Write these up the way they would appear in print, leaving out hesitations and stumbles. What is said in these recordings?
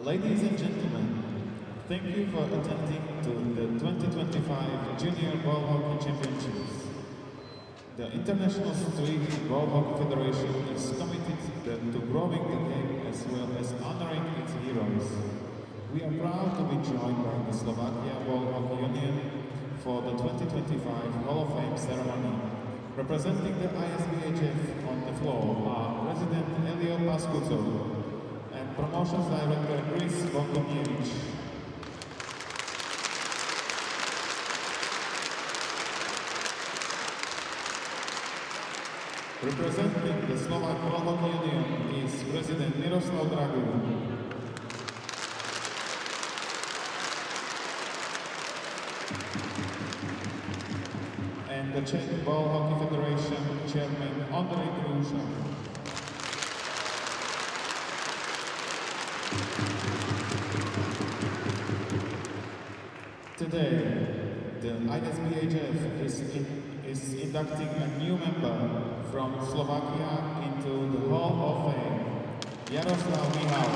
Ladies and gentlemen, thank you for attending to the 2025 Junior Ball Hockey Championships. The International Street Ball Hockey Federation is committed to growing the game as well as honoring its heroes. We are proud to be joined by the Slovakia Ball Hockey Union for the 2025 Hall of Fame ceremony. Representing the ISBHF on the floor are President Elio Pascuco and Promotions Director Chris Vonkomiewicz. Representing the Slovak Ball Hockey Union is President Miroslav Dragu. And the Czech Ball Hockey Federation Chairman Ondrej Krúša. Today, the ISBHF is inducting a new member from Slovakia into the Hall of Fame, Jaroslav Mihal.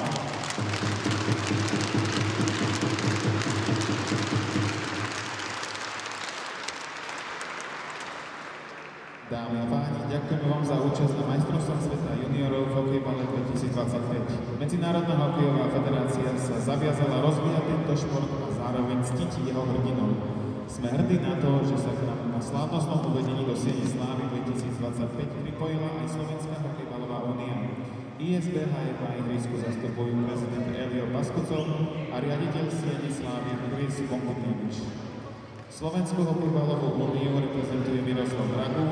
Dámy a páni, ďakujeme vám za účasť na majstrovstvách sveta juniorov v hokejbale 2025. Medzinárodná hokejová federácia sa zaviazala rozvíjať tento šport a zároveň ctiť jeho hrdinov. Sme hrdí na to, že sa k nám na slávnostnom uvedení do Siene slávy 2025 pripojila aj Slovenská hokejbalová únia. ISBHF na ihrisku zastupujú prezident Elio Pascuco a riaditeľ Siene slávy Chris Vonkomiewicz. Slovenskú hokejbalovú úniu reprezentuje Miroslav Dragu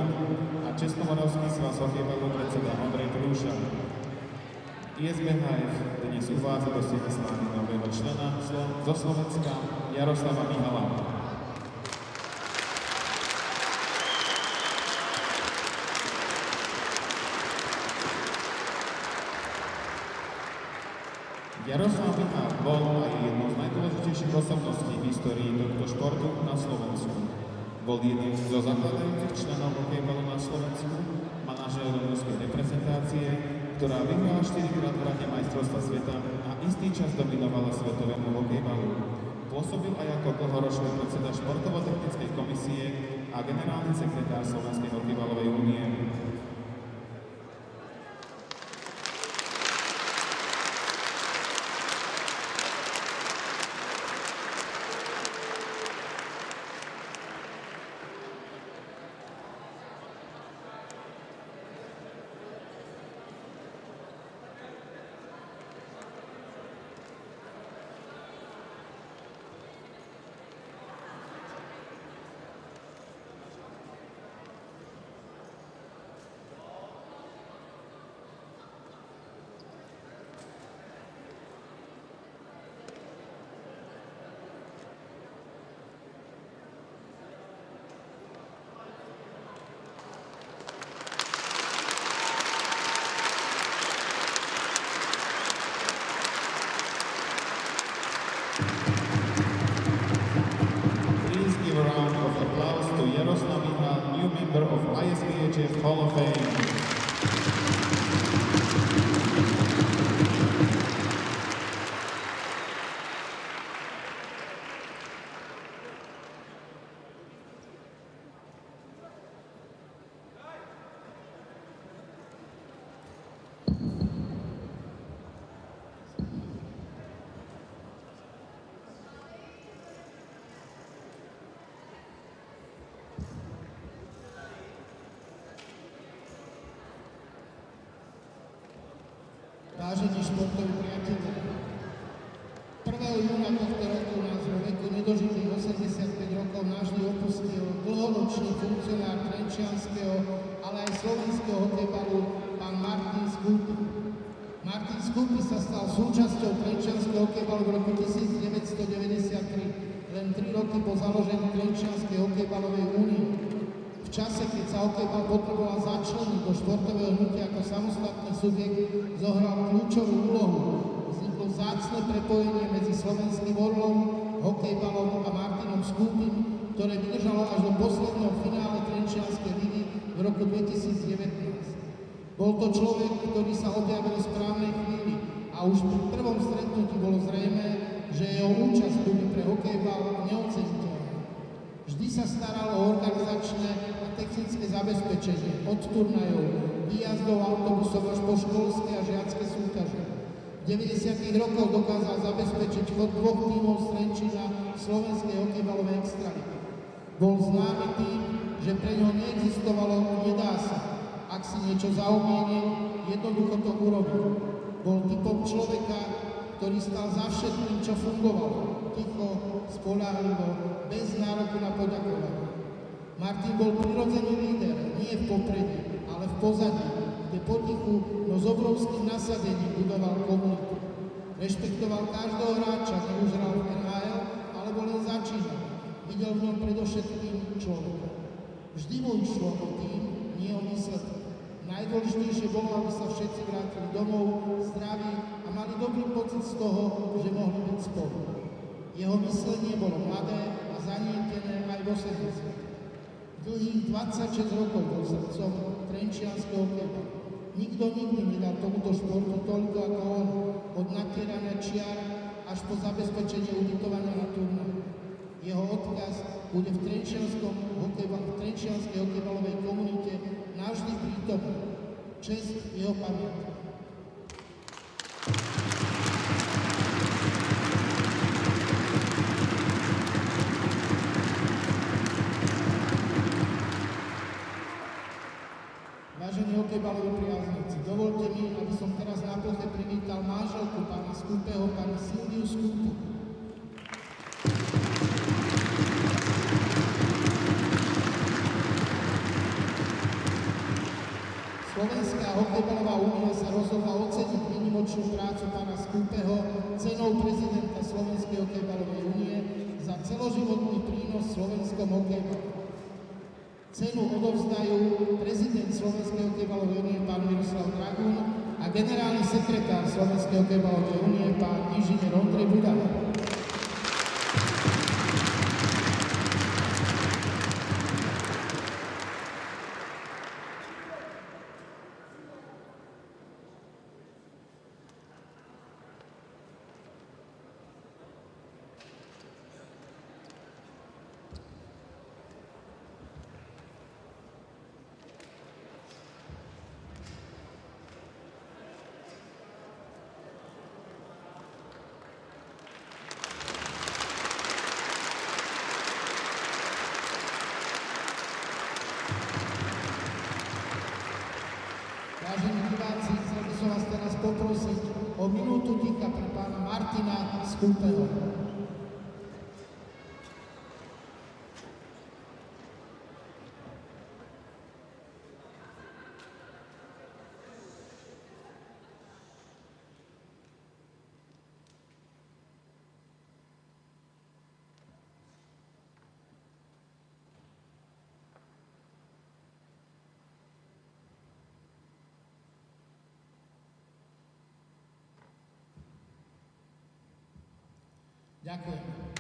a Českomoravský svaz hokejbalu predseda Ondrej Krúša. ISBHF dnes uvádza do Siene slávy nového člena zo Slovenska Jaroslava Mihala. Jaroslav Mihal bol aj jednou z najdôležitejších osobností v histórii tohto športu na Slovensku. Bol jedným zo zakladajúcich členov hokejbalu na Slovensku, manažérom ruskej reprezentácie, ktorá vyhrala 4-krát v rade majstrovstva sveta a istý čas dominovala svetovému hokejbalu. Pôsobil aj ako dlhoročný predseda športovo-technickej komisie a generálny sekretár Slovenskej hokejbalovej únie. Jaroslav Mihal, new member of ISBHF Hall of Fame. Vážení športoví priatelia, 1. júna tohto roku nás vo veku nedožitých 85 rokov navždy opustil dlhoročný funkcionár trenčianskeho, ale aj slovenského hokejbalu pán Martin Skupy. Martin Skupy sa stal súčasťou trenčianskeho hokejbalu v roku 1993, len 3 roky po založení Trenčianskej hokejbalovej únie. V čase, keď sa hokejbal potreboval začleniť do športového hnutia ako samostatný subjekt, zohral kľúčovú úlohu. Vzniklo vzácne prepojenie medzi slovenským orlom, hokejbalom a Martinom Skupym, ktoré vydržalo až do posledného finále Trenčianskej ligy v roku 2019. Bol to človek, ktorý sa objavil v správnej chvíli a a už pri prvom stretnutí bolo zrejmé, že jeho účasť bude pre hokejbal neoceniteľná. Vždy sa staral o organizačné a technické zabezpečenie od turnajov, výjazdov autobusov až po školské a žiacké súťaže. V 90. rokoch dokázal zabezpečiť chod 2 tímov z Trenčína slovenskej hokejbalovej extraligy. Bol známy tým, že pre ňoho neexistovalo nedá sa. Ak si niečo zaumienil, jednoducho to urobil. Bol typom človeka, ktorý stal za všetkým, čo fungovalo. Ticho, spoľahlivo, bez nároku na poďakovanie. Martin bol prirodzený líder, nie v popredí, ale v pozadí, kde potichu, no s obrovským nasadením budoval komunitu. Rešpektoval každého hráča, či už hral v NHL, alebo len začínal. Videl v ňom predovšetkým človeka. Vždy mu išlo o tým, nie o výsledky. Najdôležitejšie bolo, aby sa všetci vrátili domov, zdraví a mali dobrý pocit z toho, že mohli byť spolu. Jeho myslenie bolo mladé a zanietené aj v 80. Dlhých 26 rokov bol srdcom trenčianskeho hokeja. Nikto nikdy nedal tomuto športu toľko ako on, od natierania čiar až po zabezpečenie ubytovania na turnaj. Jeho odkaz bude v trenčianskej hokejbalovej komunite navždy prítomný. Česť jeho pamäti. Vážení hokejbaloví priaznivci, dovolte mi, aby som teraz na ploche privítal manželku pána Skúpeho, pani Silviu Skúpu. Slovenská hokejbalová únia sa rozhodla oceniť výnimočnú prácu pána Skúpeho cenou prezidenta Slovenskej hokejbalovej únie za celoživotný prínos slovenskom hokejbalu. Cenu odovzdajú prezident Slovenskej hokejbalovej únie pán Miroslav Dragún a generálny sekretár Slovenskej hokejbalovej únie pán inžinier Ondrej Budava. Vážení diváci, chcel by som vás teraz poprosiť o minútu ticha pre pána Martina Skúpeho. Ďakujem.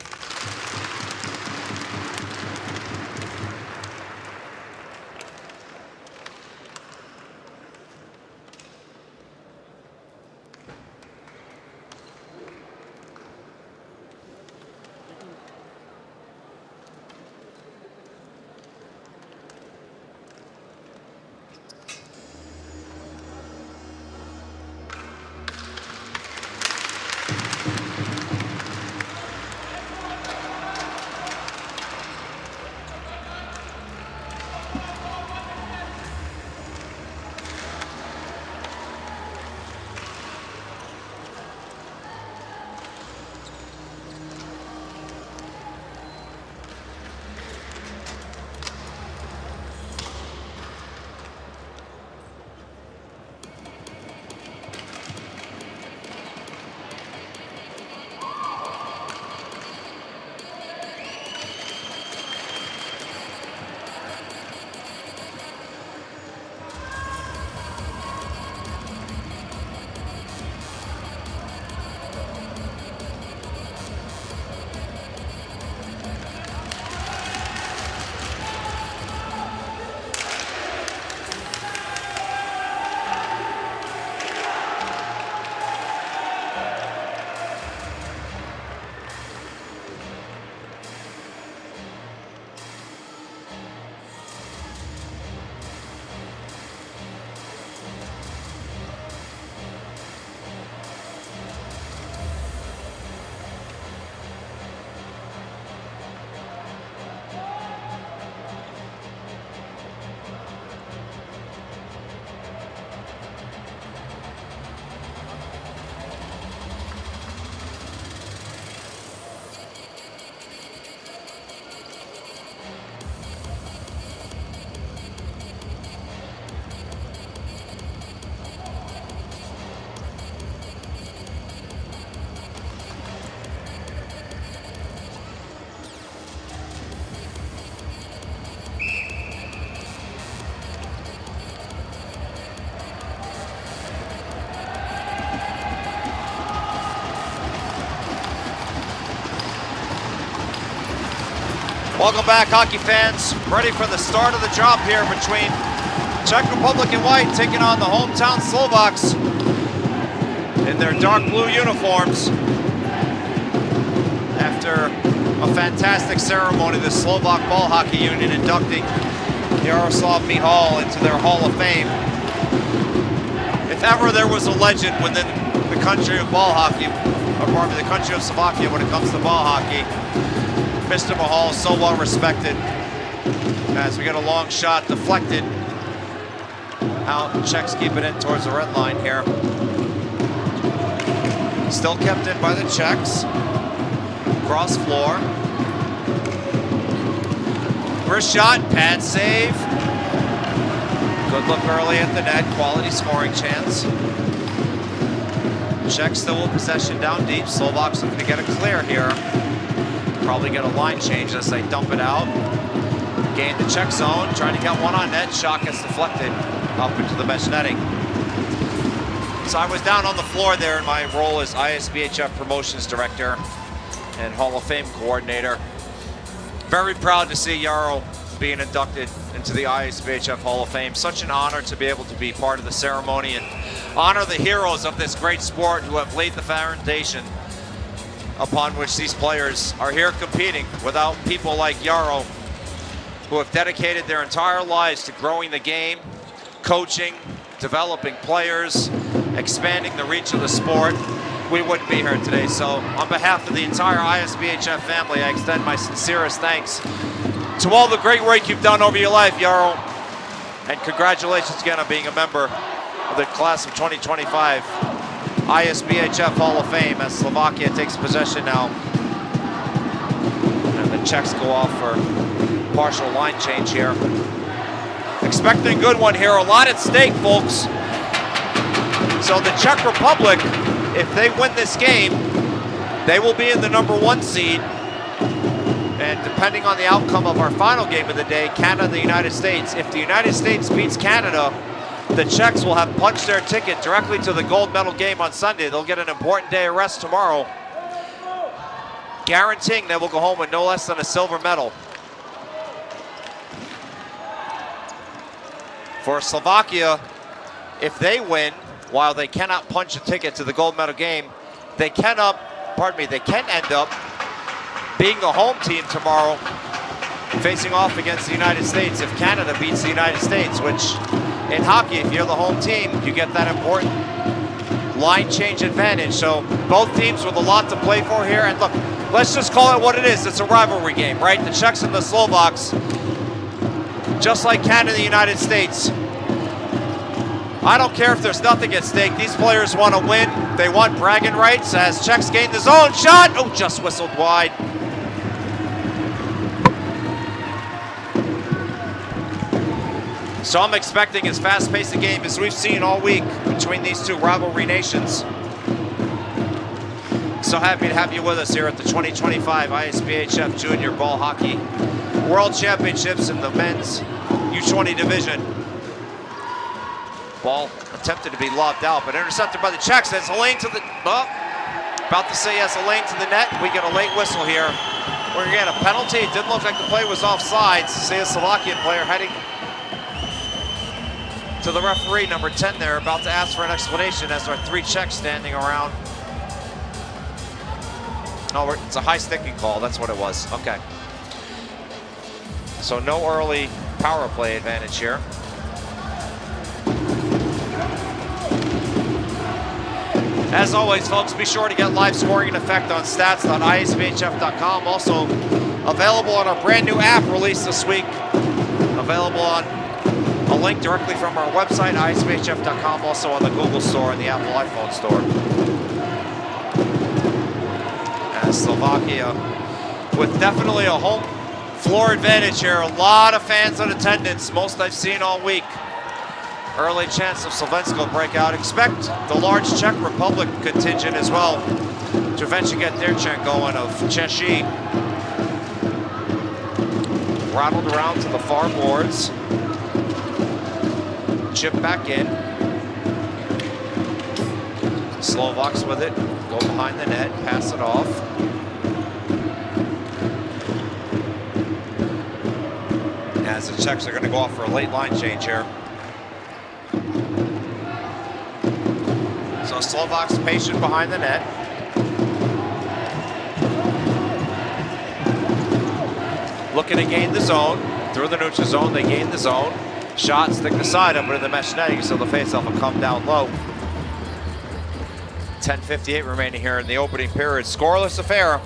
Welcome back, hockey fans. Ready for the start of the job here between Czech Republic in white taking on the hometown Slovaks in their dark blue uniforms. After a fantastic ceremony, the Slovak Ball Hockey Union inducting Jaroslav Mihal into their Hall of Fame. If ever there was a legend within the country of ball hockey, or pardon me, the country of Slovakia when it comes to ball hockey, Mr. Mihal is so well respected. As we get a long shot deflected out, Czechs keep it in towards the red line here. Still kept in by the Czechs. Cross floor. First shot, pad save. Good look early at the net, quality scoring chance. Czechs still with possession down deep. Slovaks looking to get a clear here. Probably get a line change as they dump it out. Gain the Czech zone, trying to get one on net. Shot gets deflected up into the mesh netting. So I was down on the floor there in my role as ISBHF Promotions Director and Hall of Fame Coordinator. Very proud to see Jaro being inducted into the ISBHF Hall of Fame. Such an honor to be able to be part of the ceremony and honor the heroes of this great sport who have laid the foundation upon which these players are here competing. Without people like Jaro, who have dedicated their entire lives to growing the game, coaching, developing players, expanding the reach of the sport, we wouldn't be here today. So on behalf of the entire ISBHF family, I extend my sincerest thanks to all the great work you've done over your life, Jaro. And congratulations again on being a member of the class of 2025 ISBHF Hall of Fame as Slovakia takes possession now. And the Czechs go off for partial line change here. Expecting a good one here, a lot at stake, folks. So the Czech Republic, if they win this game, they will be in the #1 seed. And depending on the outcome of our final game of the day, Canada and the United States, if the United States beats Canada, the Czechs will have punched their ticket directly to the gold medal game on Sunday. They'll get an important day of rest tomorrow, guaranteeing they will go home with no less than a silver medal. For Slovakia, if they win, while they cannot punch a ticket to the gold medal game, they can end up being the home team tomorrow, facing off against the United States if Canada beats the United States, which in hockey, if you're the home team, you get that important line change advantage. So both teams with a lot to play for here. And look, let's just call it what it is. It's a rivalry game, right? The Czechs and the Slovaks, just like Canada and the United States. I don't care if there's nothing at stake. These players want to win. They want bragging rights as Czechs gain the zone. Shot! Oh, just whistled wide. So I'm expecting as fast-paced a game as we've seen all week between these two rivalry nations. So happy to have you with us here at the 2025 ISBHF Junior Ball Hockey World Championships in the men's U20 division. Ball attempted to be lobbed out, but intercepted by the Czechs. That's a lane to the, about to say yes, a lane to the net. We get a late whistle here. We're gonna get a penalty. It didn't look like the play was offsides. See a Slovakian player heading to the referee, number 10 there, about to ask for an explanation as there are 3 Czechs standing around. No, it's a high sticking call, that's what it was, okay. So no early power play advantage here. As always, folks, be sure to get live scoring in effect on stats.isbhf.com. Also available on our brand new app released this week. Available on a link directly from our website, isbhf.com, also on the Google Store and the Apple iPhone Store. And Slovakia with definitely a home floor advantage here. A lot of fans in attendance, most I've seen all week. Early chance of Slovensko breakout. Expect the large Czech Republic contingent as well to eventually get their chant going of Češi. Rattled around to the far boards. Chip back in. Slovaks with it. Go behind the net. Pass it off. as the Czechs are going to go off for a late line change here. So Slovaks patient behind the net. Looking to gain the zone. Through the neutral zone, they gain the zone. Shot, stick the side up into the mesh netting, so the faceoff will come down low. 10:58 remaining here in the opening period. Scoreless affair.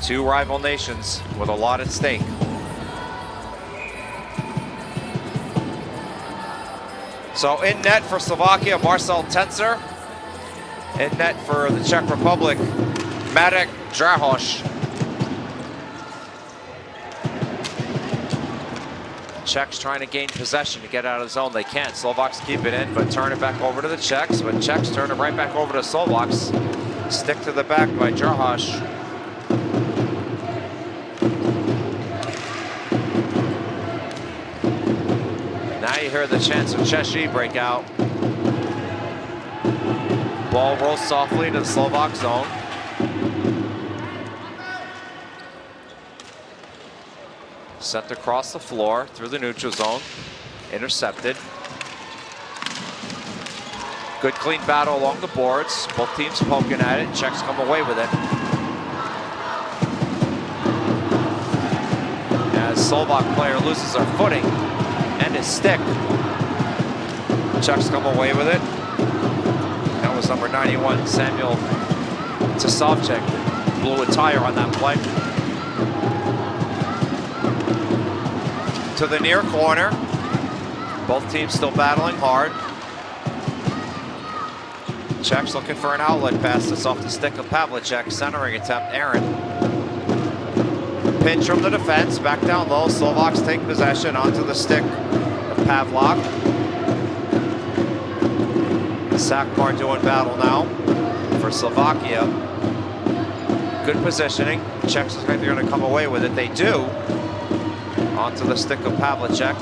Two rival nations with a lot at stake. So in net for Slovakia, Marcel Tencer. In net for the Czech Republic, Marek Drahoš. Czechs trying to gain possession to get out of the zone. They can't. Slovaks keep it in, but turn it back over to the Czechs. But Czechs turn it right back over to Slovaks. Stick to the back by Drahoš. Now you hear the chants of Češi break out. Ball rolls softly to the Slovak zone. Sent across the floor through the neutral zone. Intercepted. Good clean battle along the boards. Both teams poking at it. Czechs come away with it. As Slovak player loses their footing and his stick. Czechs come away with it. That was number 91, Samuel Tasovchik. Blew a tire on that play. To the near corner. Both teams still battling hard. Czechs looking for an outlet pass. That's off the stick of Pavlicek. Centering attempt, Aaron. Pinch from the defense, back down low. Slovaks take possession onto the stick of Pavlak. Sakmar doing battle now for Slovakia. Good positioning. Czechs think they're going to come away with it. They do. Onto the stick of Pavlicek.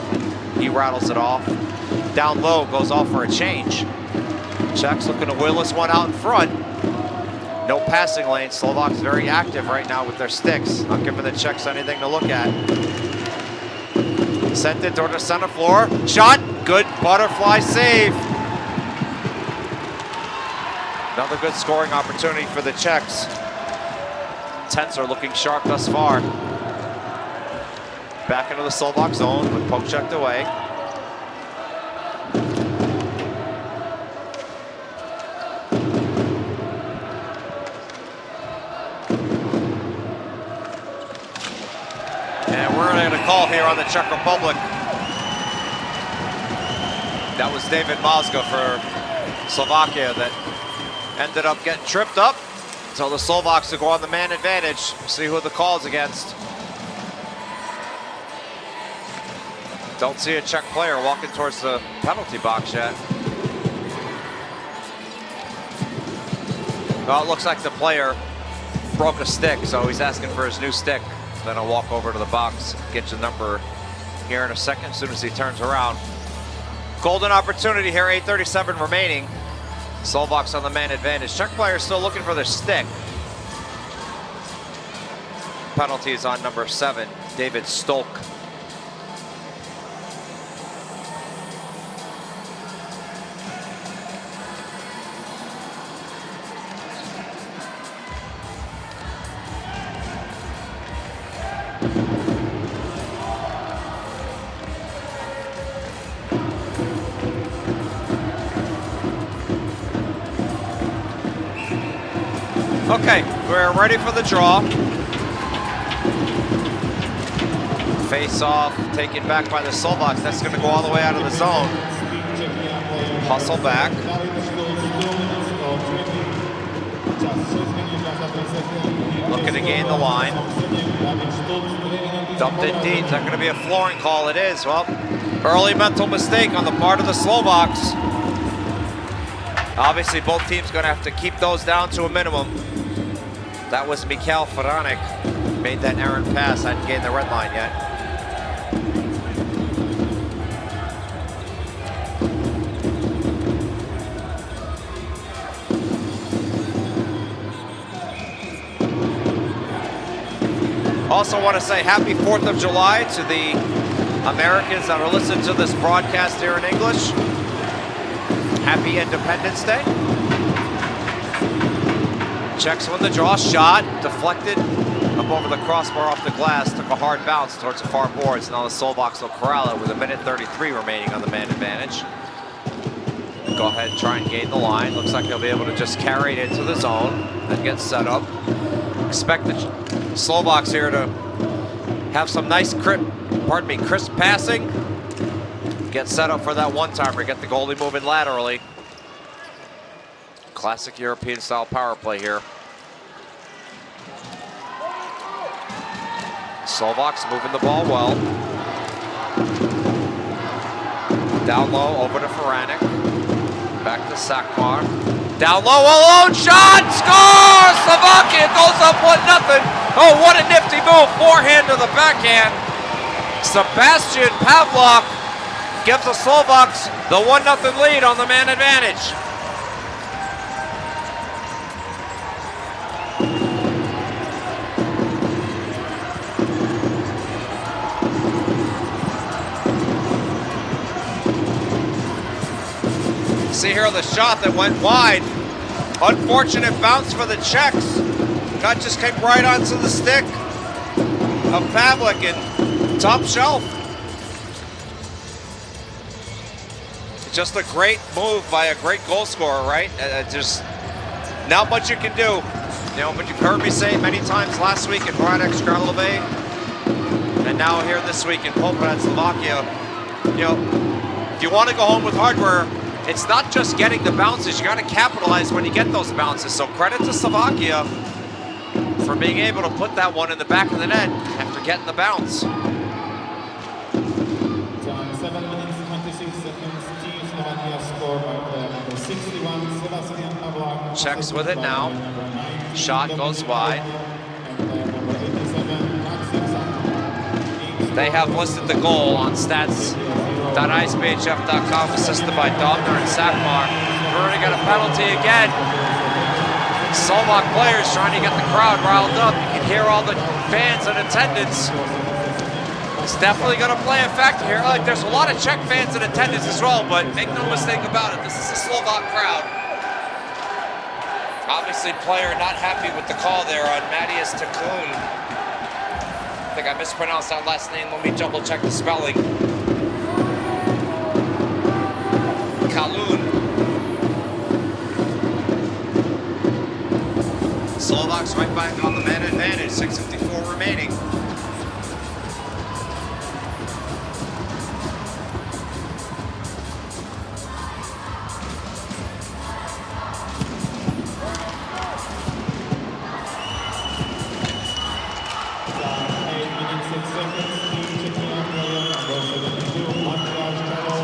He rattles it off. Down low, goes off for a change. Czechs looking to wheel this one out in front. No passing lane. Slovaks very active right now with their sticks. Not giving the Czechs anything to look at. Sent it toward the center floor. Shot. Good butterfly save. Another good scoring opportunity for the Czechs. Tencer looking sharp thus far. Back into the Slovak zone with poke checked away. And we're going to get a call here on the Czech Republic. That was David Mazga for Slovakia that ended up getting tripped up. So the Slovaks will go on the man advantage. See who the call is against. Don't see a Czech player walking towards the penalty box yet. Well, it looks like the player broke a stick, so he's asking for his new stick. Then he'll walk over to the box, get your number here in a second as soon as he turns around. Golden opportunity here, 8:37 remaining. Slovaks on the man advantage. Czech player still looking for their stick. Penalty is on number 7, David Stolk. Okay, we're ready for the draw. Face off, taken back by the Slovaks. That's going to go all the way out of the zone. Hustle back. Looking to gain the line. Dumped it deep. Is that going to be a flooring call? It is. Well, early mental mistake on the part of the Slovaks. Obviously, both teams going to have to keep those down to a minimum. That was Mikhail Faranek. Made that errant pass. Hadn't gained the red line yet. Also want to say happy 4th of July to the Americans that are listening to this broadcast here in English, happy Independence Day. Czechs win the draw, shot, deflected up over the crossbar off the glass, took a hard bounce towards the far boards. Now the Slovaks will corral it with 1:33 remaining on the man advantage. Go ahead and try and gain the line. Looks like he'll be able to just carry it into the zone and get set up. Expect the Slovaks here to have some nice crisp passing. Get set up for that one-timer, get the goalie moving laterally. Classic European style power play here. Slovaks moving the ball well. Down low, over to Faranik. Back to Sakmar. Down low, alone shot, score! Slovakia goes up 1-0. Oh, what a nifty move, forehand to the backhand. Sebastian Pavlok gives the Slovaks the 1-0 lead on the man advantage. See here the shot that went wide. Unfortunate bounce for the Czechs. That just came right onto the stick of Pavlik and top shelf. Just a great move by a great goal scorer, right? Just not much you can do. You know, but you've heard me say it many times last week in Hradec Králové, and now here this week in Poprad, Slovakia. You know, if you want to go home with hardware, it's not just getting the bounces, you got to capitalize when you get those bounces. So credit to Slovakia for being able to put that one in the back of the net after getting the bounce. 7 minutes 26 seconds, Team Slovakia score by player number 61, Sebastian Pavlak. Czechs with it now. Shot goes wide. They have listed the goal on stats.icebhf.com, assisted by Dobner and Sakmar. We're going to get a penalty again. Slovak players trying to get the crowd riled up. You can hear all the fans in attendance. It's definitely going to play a factor here. Like, there's a lot of Czech fans in attendance as well, but make no mistake about it, this is a Slovak crowd. Obviously, player not happy with the call there on Matias Takun. I think I mispronounced that last name. Let me double check the spelling. Kalun. Slovaks right back on the man advantage, 6:54 remaining.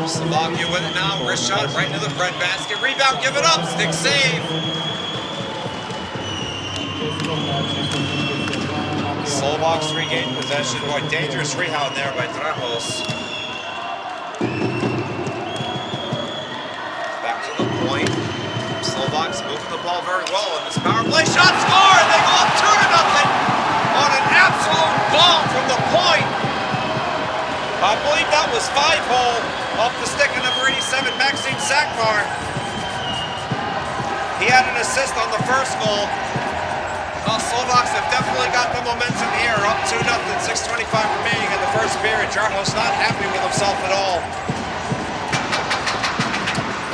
Slovakia with it now, wrist shot right into the bread basket, rebound, give it up, stick save. Slovaks regain possession, boy, dangerous rebound there by Trajos. Back to the point, Slovaks moving the ball very well in this power play, shot, score, they go up 2-0 on an absolute bomb from the point. I believe that was 5-hole off the stick of number 87, Maxim Sakmar. He had an assist on the first goal. Well, Slovaks have definitely got the momentum here, up 2-0, 6:25 remaining in the first period. Jarho's not happy with himself at all.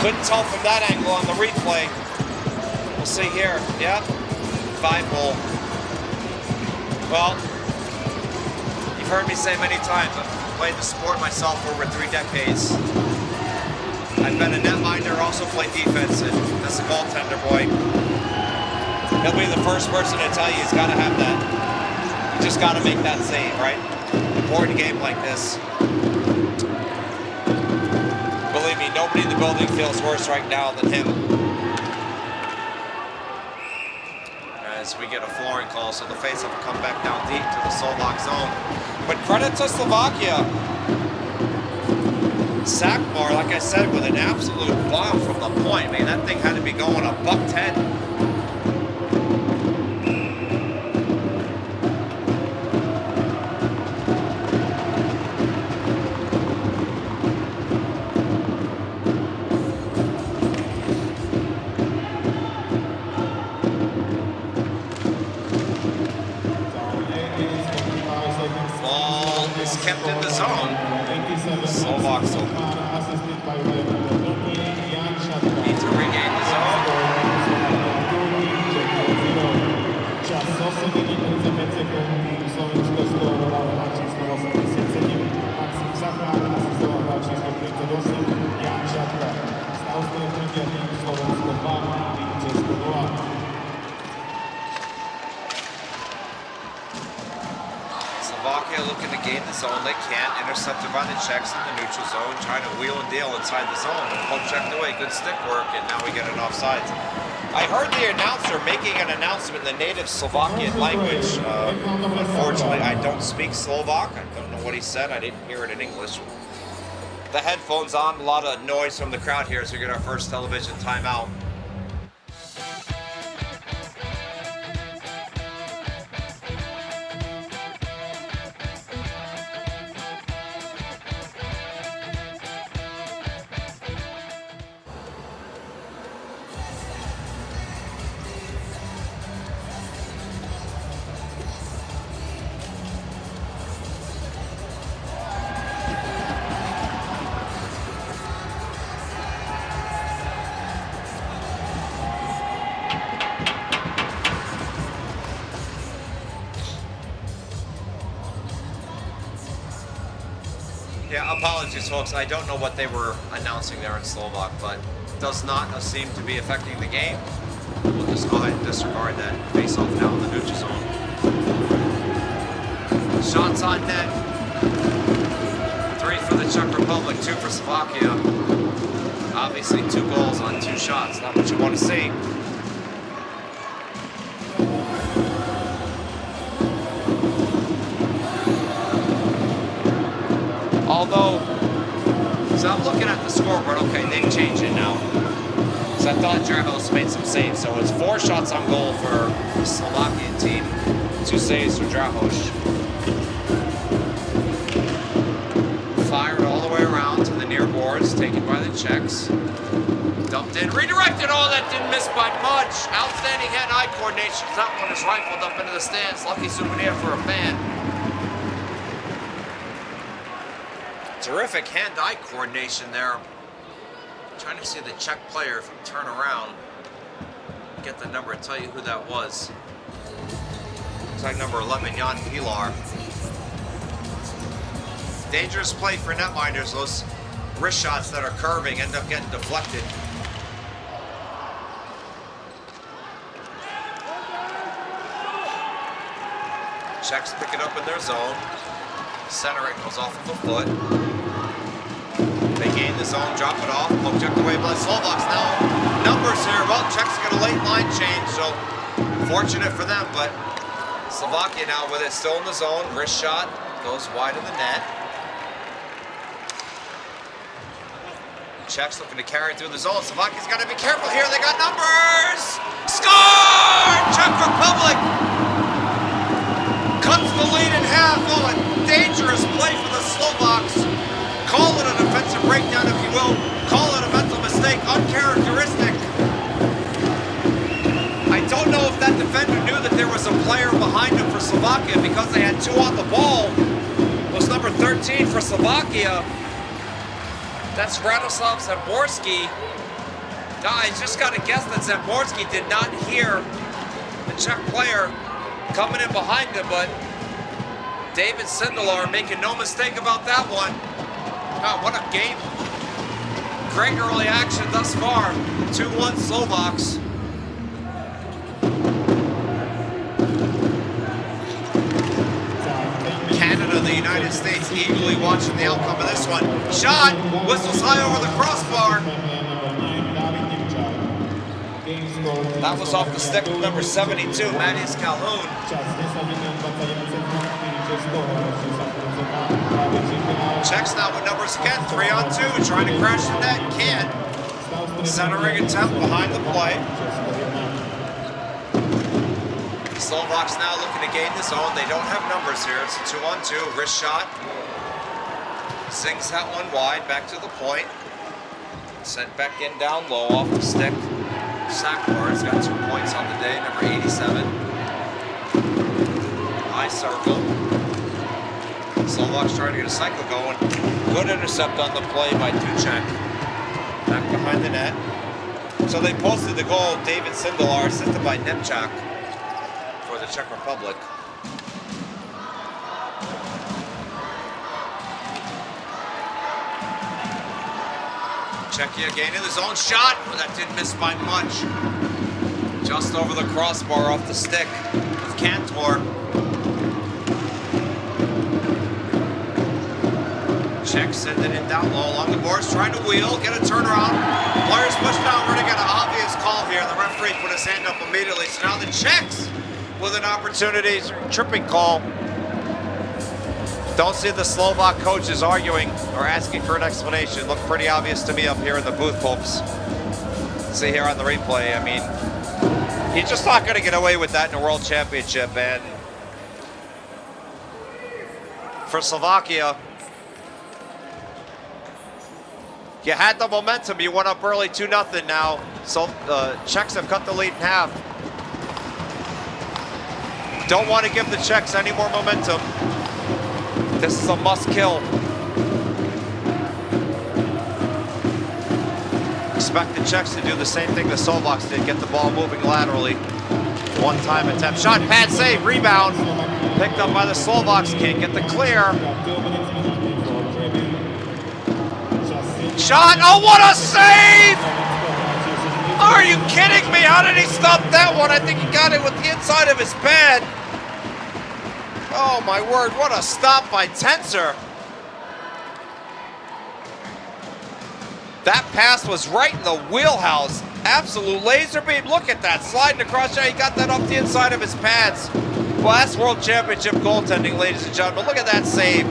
Couldn't tell from that angle on the replay. We'll see here. Yep, 5-hole. Well, you've heard me say many times, played the sport myself for over 3 decades. I've been a netminder, also played defense, and as a goaltender, boy, he'll be the first person to tell you he's got to have that. You just got to make that save, right? Important game like this. Believe me, nobody in the building feels worse right now than him. As we get a flooring call, so the faceoff will come back down deep to the Slovak zone. But credit to Slovakia. Sakmar, like I said, with an absolute bomb from the point. Man, that thing had to be going a $110. stretnutia tým Slovensko 2, Česko 0. Slovakia looking to gain the zone. They can't. Intercepted by the Czechs in the neutral zone. Trying to wheel and deal inside the zone. Poke checked away. Good stick work. And now we get an offsides. I heard the announcer making an announcement in the native Slovakian language. Unfortunately, I don't speak Slovak. I don't know what he said. I didn't hear it in English. The headphones on. A lot of noise from the crowd here. So we get our first television timeout. Yeah, apologies, folks. I don't know what they were announcing there in Slovak, but does not seem to be affecting the game. We'll just go ahead and disregard that face-off now in the neutral zone. Shots on net. 3 for the Czech Republic, 2 for Slovakia. Obviously, 2 goals on 2 shots. Not what you want to see. Although, so I'm looking at the scoreboard, okay, they've changed it now. So I thought Drahos made some saves. So it's 4 shots on goal for the Slovakian team, 2 saves for Drahos. Fired all the way around to the near boards, taken by the Czechs. Dumped in, redirected, oh, that didn't miss by much. Outstanding hand-eye coordination. That one is rifled up into the stands. Lucky souvenir for a fan. Terrific hand-eye coordination there. Trying to see the Czech player if we turn around, get the number, tell you who that was. Looks like number 11, Jan Pilar. Dangerous play for netminders. Those wrist shots that are curving end up getting deflected. Czechs pick it up in their zone. Center it goes off of a foot. They gain the zone, drop it off, look checked away by Slovaks. Now numbers here. Well, Czechs get a late line change, so fortunate for them, but Slovakia now with it still in the zone. Wrist shot goes wide of the net. Czechs looking to carry through the zone. Slovakia's got to be careful here. They got numbers. Score! Czech Republic cuts the lead in half. Oh, a dangerous play for the Slovaks. Call it a defensive breakdown if you will. Call it a mental mistake. Uncharacteristic. I don't know if that defender knew that there was a player behind him for Slovakia because they had 2 on the ball. It was number 13 for Slovakia. That's Radoslav Zamborski. I just got to guess that Zamborski did not hear the Czech player coming in behind him, but David Sindelar making no mistake about that one. God, what a game. Great early action thus far. 2-1 Slovaks. Canada, the United States, eagerly watching the outcome of this one. Shot, whistles high over the crossbar. That was off the stick of number 72, Matthias Calhoun. Czechs now with numbers again, 3-on-2, trying to crash the net, can't. Centering attempt behind the play. Slovaks now looking to gain the zone. They don't have numbers here. It's a 2-on-2, wrist shot. Sings that one wide, back to the point. Sent back in down low off the stick. Sackler's got 2 points on the day, number 87. High circle. Slovaks trying to get a cycle going. Good intercept on the play by Duchek. Back behind the net. So they posted the goal, David Sindelar, assisted by Nemchak for the Czech Republic. Czechia gaining his own shot. Oh, that didn't miss by much. Just over the crossbar off the stick of Cantor. Czech sending it down low along the boards, trying to wheel, get a turnaround. Players pushed down. We're going to get an obvious call here. The referee put his hand up immediately. So now the Czechs with an opportunity. Tripping call. Don't see the Slovak coaches arguing or asking for an explanation. Looked pretty obvious to me up here in the booth, folks. See here on the replay. I mean, he's just not going to get away with that in a World Championship. And for Slovakia, you had the momentum. You went up early 2-0 now. So Czechs have cut the lead in half. Don't want to give the Czechs any more momentum. This is a must kill. Expect the Czechs to do the same thing the Slovaks did, get the ball moving laterally. One-time attempt, shot, pad save, rebound. Picked up by the Slovaks, can't get the clear. Shot, oh what a save! Are you kidding me? How did he stop that one? I think he got it with the inside of his pad. Oh my word, what a stop by Tenser. That pass was right in the wheelhouse. Absolute laser beam. Look at that, sliding across. Yeah, he got that off the inside of his pads. Well, that's World Championship goaltending, ladies and gentlemen. Look at that save.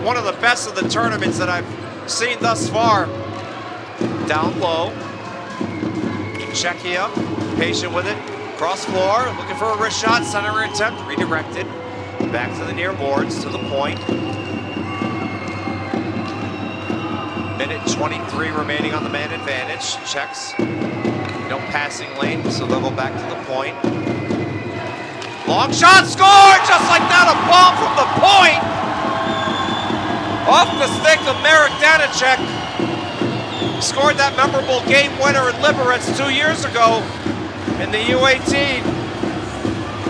One of the best of the tournaments that I've seen thus far. Down low. Czechia, patient with it. Cross floor, looking for a wrist shot, center attempt, redirected. Back to the near boards, to the point. Minute 23 remaining on the man advantage. Czechs, no passing lane, so they'll go back to the point. Long shot, score! Just like that, a bomb from the point! Off the stick of Marek Danicek. Scored that memorable game winner in Liberec 2 years ago. In the U18,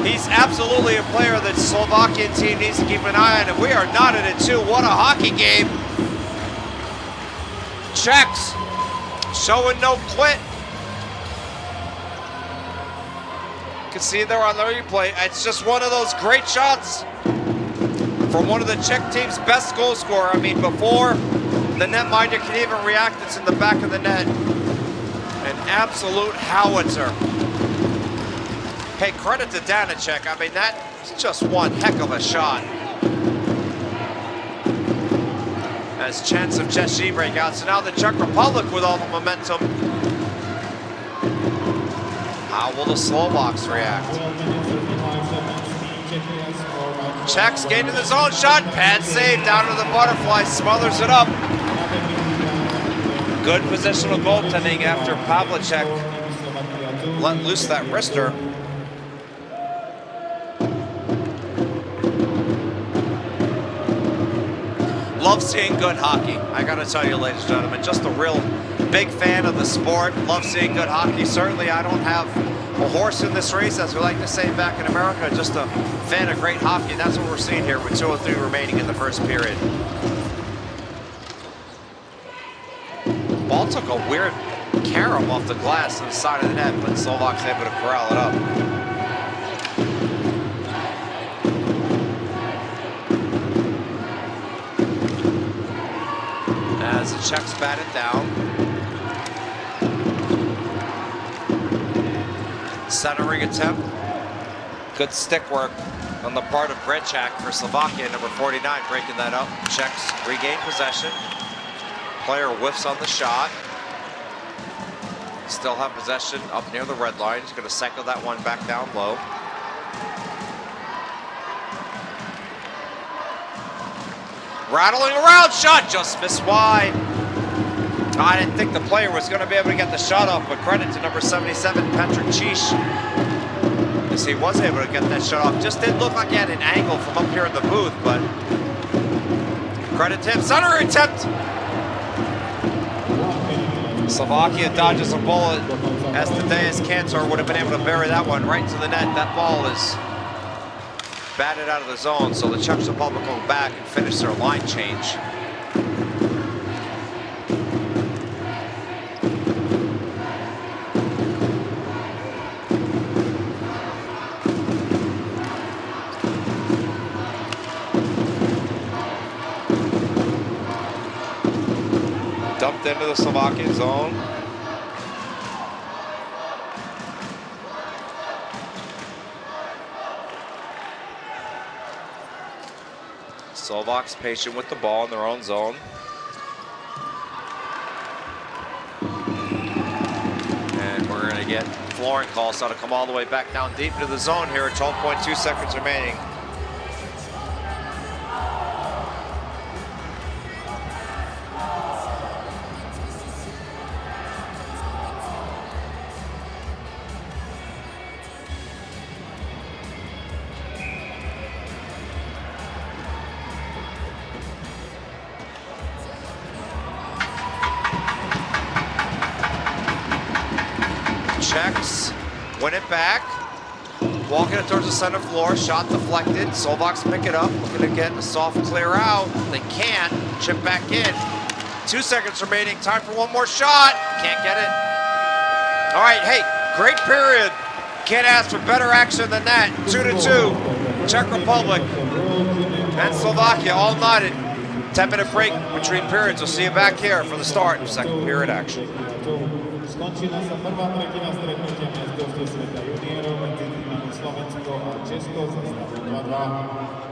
he's absolutely a player that the Slovakian team needs to keep an eye on, and we are knotted at 2. What a hockey game. Czechs showing no quit. You can see there on the replay, it's just one of those great shots from one of the Czech team's best goal scorer. I mean, before the netminder can even react, it's in the back of the net. An absolute howitzer. Hey, credit to Danicek. I mean, that's just one heck of a shot. As chance of Czechia break out. So now the Czech Republic with all the momentum. How will the Slovaks react? Czechs gaining his own shot. Pad save down to the butterfly. Smothers it up. Good positional goaltending after Pavlicek let loose that wrister. Love seeing good hockey. I gotta tell you, ladies and gentlemen, just a real big fan of the sport. Love seeing good hockey. Certainly, I don't have a horse in this race, as we like to say back in America. Just a fan of great hockey. And that's what we're seeing here with 2:03 remaining in the first period. Ball took a weird carom off the glass on the side of the net, but Slovak's able to corral it up. As the Czechs bat it down. Centering attempt. Good stick work on the part of Brečák for Slovakia, number 49, breaking that up. Czechs regain possession. Player whiffs on the shot. Still have possession up near the red line. He's going to cycle that one back down low. Rattling around, shot just missed wide. I didn't think the player was going to be able to get the shot off, but credit to number 77, Patrick Číš, as he was able to get that shot off. Just didn't look like he had an angle from up here in the booth, but credit to him. Center attempt. Slovakia dodges a bullet, as Tadeusz Kantor would have been able to bury that one right to the net. That ball is batted out of the zone, so the Czech Republic go back and finish their line change. bumped into the Slovakian zone. Slovaks patient with the ball in their own zone. And we're going to get flooring calls, so to come all the way back down deep into the zone here at 12.2 seconds remaining. Czechs win it back, walking it towards the center floor, shot deflected. Slovaks pick it up, looking to get a soft clear out. They can't, chip back in. 2 seconds remaining, time for one more shot. Can't get it. All right, hey, great period. Can't ask for better action than that. 2-2, Czech Republic and Slovakia all knotted. 10-minute break between periods. We'll see you back here for the start of second period action. Skončila sa prvá tretina stretnutia majstrovstiev sveta juniorov medzi týmami Slovensko a Česko za stavom 2-2.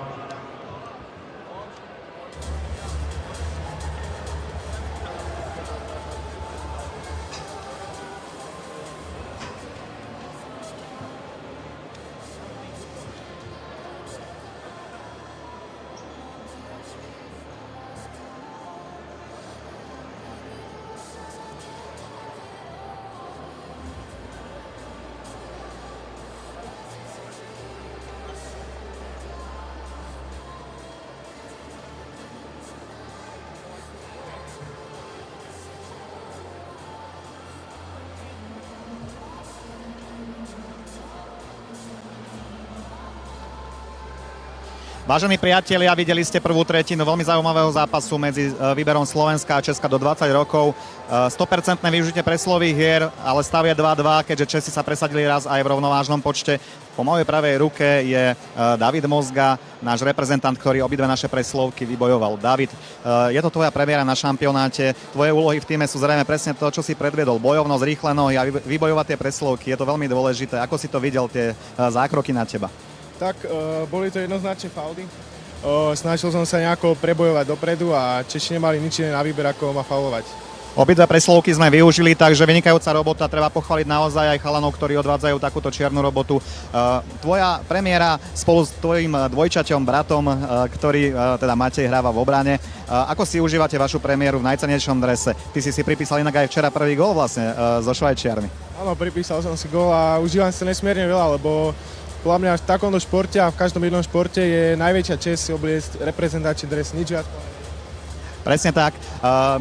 Vážení priatelia, videli ste prvú tretinu veľmi zaujímavého zápasu medzi výberom Slovenska a Česka do 20 rokov. 100% využitie preslových hier, ale stav je 2-2, keďže Česi sa presadili raz aj v rovnovážnom počte. Po mojej pravej ruke je David Mozga, náš reprezentant, ktorý obidve naše preslovky vybojoval. David, je to tvoja premiéra na šampionáte. Tvoje úlohy v týme sú zrejme presne to, čo si predviedol. Bojovnosť, rýchle nohy a vybojovať tie preslovky. Je to veľmi dôležité. Ako si to videl, tie zákroky na teba? Tak boli to jednoznačne fauly. Snažil som sa nejako prebojovať dopredu a Češi nemali nič iné na výber, ako ma faulovať. Obidve preslovky sme využili, takže vynikajúca robota. Treba pochváliť naozaj aj chalanov, ktorí odvádzajú takúto čiernu robotu. Tvoja premiéra spolu s tvojim dvojčaťom, bratom, ktorý teda Matej hráva v obrane. Ako si užívate vašu premiéru v najcennejšom drese? Ty si pripísal inak aj včera prvý gól vlastne so Švajčiarmi. Áno, pripísal som si gól a užívam sa nesmierne veľa, lebo podľa mňa v takomto športe a v každom jednom športe je najväčšia česť si obliecť reprezentačný dres, nič viac. Presne tak.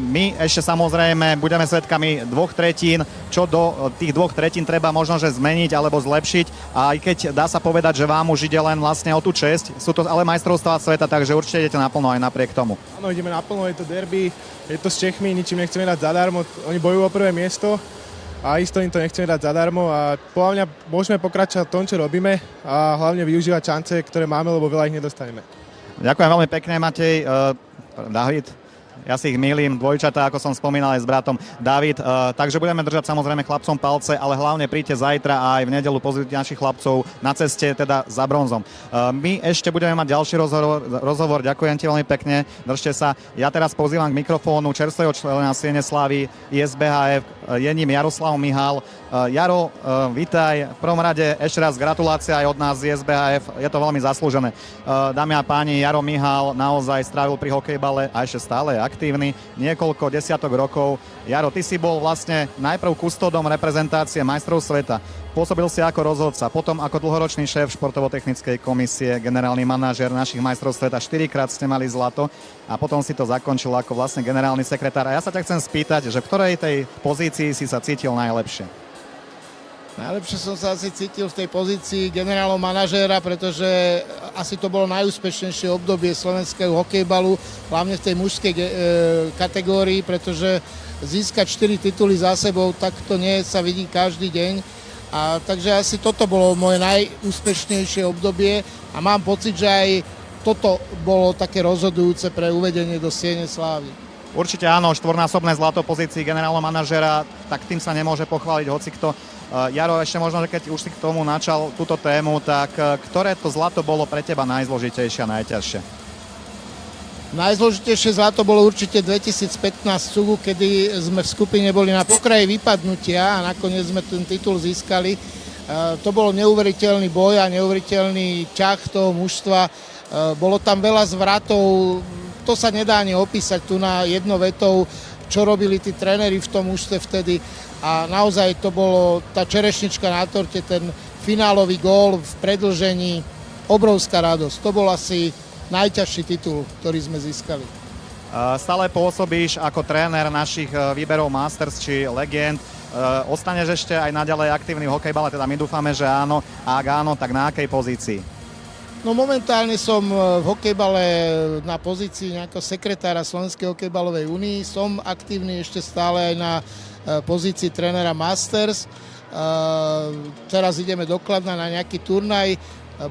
My ešte samozrejme budeme svedkami 2 tretín, čo do tých 2 tretín treba možno že zmeniť alebo zlepšiť. A aj keď dá sa povedať, že vám už ide len vlastne o tú česť, sú to ale majstrovstvá sveta, takže určite idete naplno aj napriek tomu. Áno, ideme naplno, je to derby, je to s Čechmi, ničím nechceme dať zadarmo, oni bojujú o prvé miesto. A isto im to nechceme dať zadarmo a podľa mňa môžeme pokračovať v tom, čo robíme a hlavne využívať šance, ktoré máme, lebo veľa ich nedostaneme. Ďakujem veľmi pekne, Matej. David, ja si ich mýlim, dvojčatá, ako som spomínal aj s bratom. David, takže budeme držať samozrejme chlapcom palce, ale hlavne príďte zajtra a aj v nedeľu pozrieť našich chlapcov na ceste teda za bronzom. My ešte budeme mať ďalší rozhovor. Ďakujem ti veľmi pekne, držte sa. Ja teraz pozývam k mikrofónu čerstvého člena Siene Slávy ISBHF, je ním Jaroslav Mihál. Jaro, vítaj. V prvom rade ešte raz gratulácia aj od nás z ISBHF, je to veľmi zaslúžené. Dámy a páni, Jaro Mihál naozaj strávil pri hokejbale a ešte stále je aktívny niekoľko desiatok rokov. Jaro, ty si bol vlastne najprv kustódom reprezentácie majstrov sveta. Pôsobil si ako rozhodca, potom ako dlhoročný šéf športovo-technickej komisie, generálny manažér našich majstrov sveta, 4-krát ste mali zlato a potom si to zakončil ako vlastne generálny sekretár. A ja sa ťa chcem spýtať, že v ktorej tej pozícii si sa cítil najlepšie? Najlepšie som sa asi cítil v tej pozícii generálneho manažéra, pretože asi to bolo najúspešnejšie obdobie slovenského hokejbalu, hlavne v tej mužskej kategórii, pretože získať 4 tituly za sebou, tak to nie sa vidí každý deň. A takže asi toto bolo moje najúspešnejšie obdobie a mám pocit, že aj toto bolo také rozhodujúce pre uvedenie do Siene Slávy. Určite áno, štvornásobné zlato pozícii generálneho manažera, tak tým sa nemôže pochváliť hocikto. Jaro, ešte možno, že keď už si k tomu načal túto tému, tak ktoré to zlato bolo pre teba najzložitejšie a najťažšie? Najzložitejšie zlato bolo určite 2015 Cugu, kedy sme v skupine boli na pokraji vypadnutia a nakoniec sme ten titul získali. To bol neuveriteľný boj a neuveriteľný ťah toho mužstva. Bolo tam veľa zvratov, to sa nedá ani opísať tu na jednou vetou, čo robili tí tréneri v tom mužstve vtedy. A naozaj to bolo tá čerešnička na torte, ten finálový gól v predĺžení, obrovská radosť. To bol asi najťažší titul, ktorý sme získali. Stále pôsobíš ako tréner našich výberov Masters či legend. Ostaneš ešte aj naďalej aktívny v hokejbale, teda my dúfame, že áno. A ak áno, tak na akej pozícii? No momentálne som v hokejbale na pozícii nejakého sekretára Slovenskej hokejbalovej únii. Som aktívny ešte stále aj na pozícii trénera Masters. Teraz ideme do Kladna na nejaký turnaj.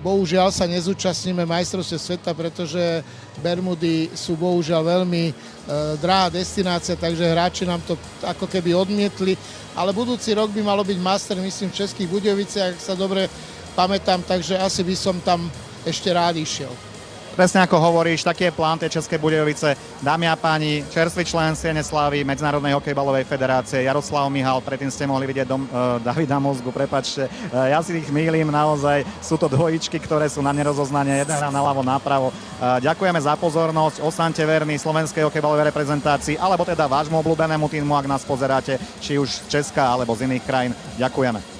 Bohužiaľ sa nezúčastníme majstrovstiev sveta, pretože Bermudy sú bohužiaľ veľmi drahá destinácia, takže hráči nám to ako keby odmietli. Ale budúci rok by malo byť master, myslím, v Českých Budějoviciach, ak sa dobre pamätám, takže asi by som tam ešte rád išiel. Presne ako hovoríš, taký je plán tej Českej Budějovice. Dámy a páni, čerstvý člen Siene Slávy Medzinárodnej hokejbalovej federácie Jaroslav Mihal, predtým ste mohli vidieť Davida Mozgu, prepáčte, ja si ich mýlim, naozaj sú to dvojičky, ktoré sú na nerozoznanie, jeden hrá naľavo, napravo. Ďakujeme za pozornosť, ostaňte verní slovenskej hokejbalovej reprezentácii, alebo teda vášmu obľúbenému týmu, ak nás pozeráte, či už z Česka alebo z iných krajín. Ďakujeme.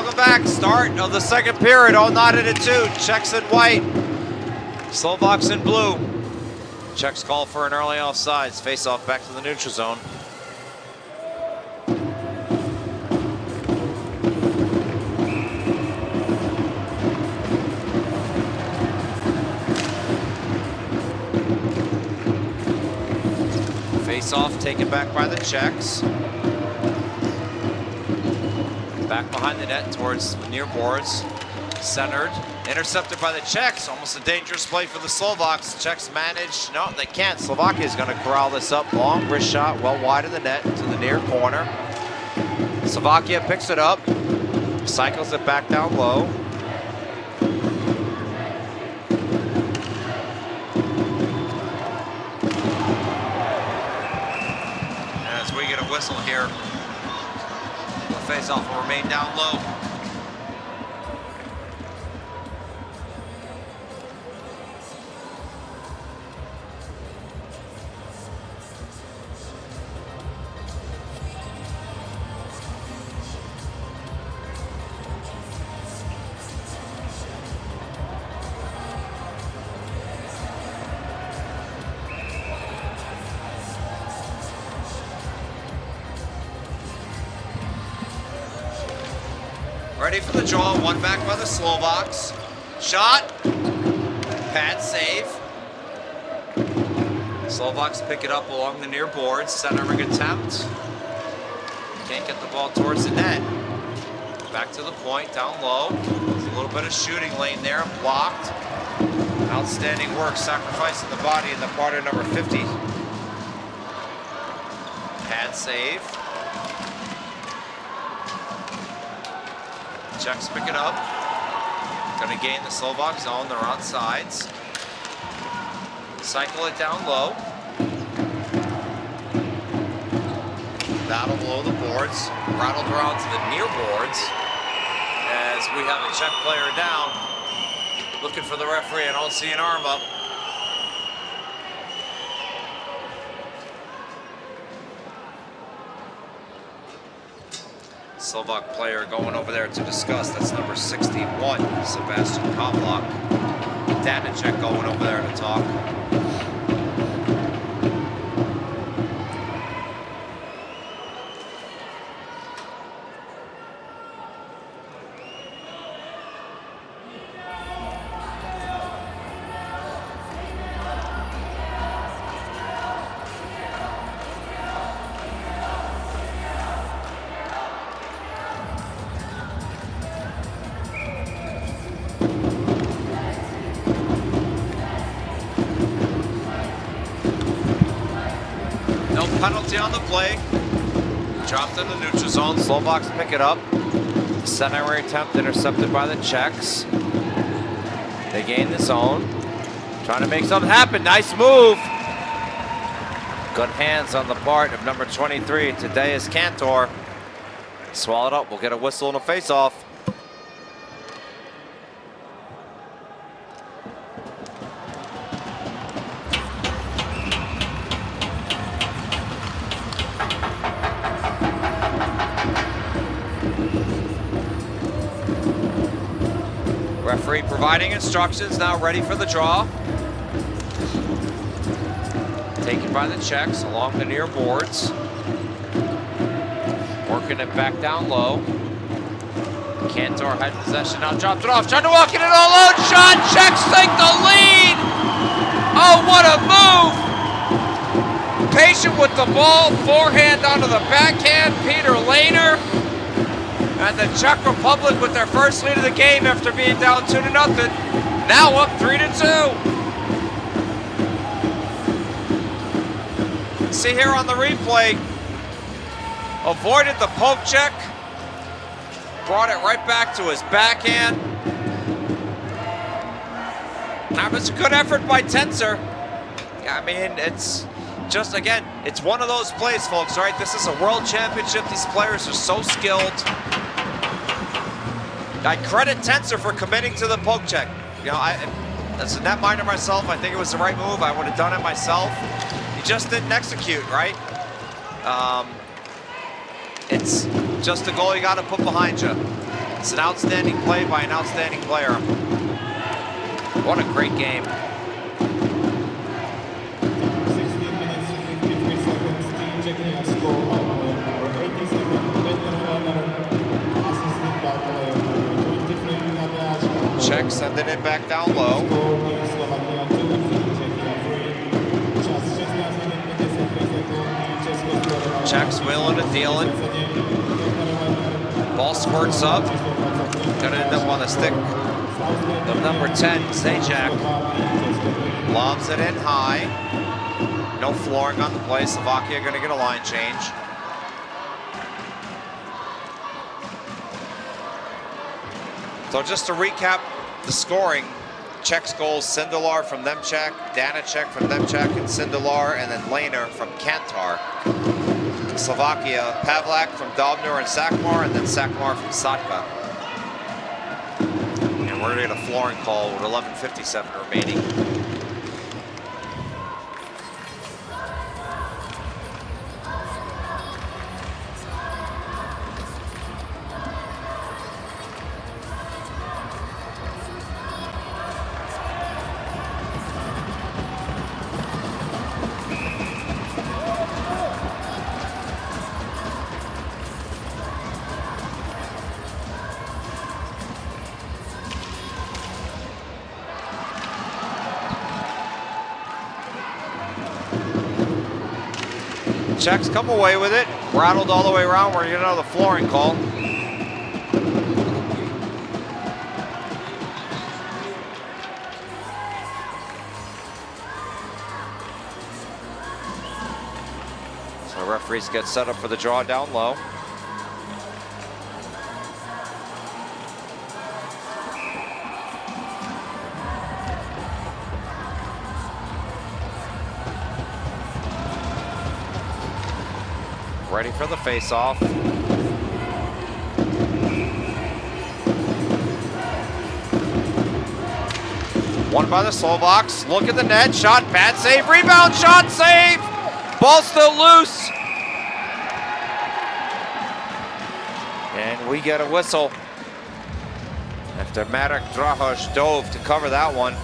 welcome back. Start of the second period, all knotted at 2. Czechs in white, Slovaks in blue. Czechs call for an early offsides. Face off back to the neutral zone. Face off taken back by the Czechs. Back behind the net towards the near boards. Centered. Intercepted by the Czechs. Almost a dangerous play for the Slovaks. The Czechs manage. No, they can't. Slovakia is going to corral this up. Long wrist shot, well wide of the net to the near corner. Slovakia picks it up. Cycles it back down low. And as we get a whistle here, the face-off will remain down low. Ready for the draw, one back by the Slovaks. Shot, pad save. Slovaks pick it up along the near boards, centering attempt. Can't get the ball towards the net. Back to the point, down low. There's a little bit of shooting lane there, blocked. Outstanding work, sacrificing the body in the part of number 50. Pad save. Czechs pick it up. Going to gain the Slovak zone. They're on sides. Cycle it down low. Battle below the boards. Rattled around to the near boards. As we have a Czech player down. Looking for the referee. I don't see an arm up. Slovak player going over there to discuss. That's number 61, Sebastian Kovlak. Danacek going over there to talk. Penalty on the play. Dropped in the neutral zone. Slovaks pick it up. Centering attempt intercepted by the Czechs. They gain the zone. Trying to make something happen. Nice move. Good hands on the part of number 23, Tadeusz Kantor. Swallowed up. We'll get a whistle and a face-off. Referee providing instructions, now ready for the draw. Taken by the Czechs along the near boards. Working it back down low. Kantor had possession, now dropped it off, trying to walk it in all alone. Shot, Czechs take the lead! Oh, what a move! Patient with the ball, forehand onto the backhand, Peter Lehner. And the Czech Republic with their first lead of the game after being down 2-0. Now up 3-2. See here on the replay, avoided the poke check, brought it right back to his backhand. That was a good effort by Tenser. I mean, it's just, again, it's one of those plays, folks, right? This is a world championship. These players are so skilled. I credit Tenser for committing to the poke check. You know, as a netminder myself, I think it was the right move. I would have done it myself. He just didn't execute, right? It's just a goal you got to put behind you. It's an outstanding play by an outstanding player. What a great game. 16 minutes, 53 seconds. Team Czechia score or 87 better runner, assisted by player number 23 Nadia. Czech sending it back down low. Score Team Slovakia 2, Czechia 3. Čas 16 minut 53 sekund. Česko skóre. Czechs wheeling and dealing. Ball squirts up. Gonna end up on the stick of number 10, Zajac. Lobs it in high. No flooring on the play. Slovakia gonna get a line change. So just to recap the scoring, Czech's goals, Sindelar from Nemček, Danacek from Nemček, and Sindelar, and then Lehner from Kantar. Slovakia, Pavlak from Dobner and Sakmar, and then Sakmar from Satka. And we're gonna get a flooring call with 11:57 remaining. Czechs come away with it, rattled all the way around. We're gonna get another flooring call. So referees get set up for the draw down low. Ready for the face-off. One by the Slovaks. Look at the net. Shot, bad save, rebound, shot, save. Ball still loose. And we get a whistle after Marek Drahoš dove to cover that one.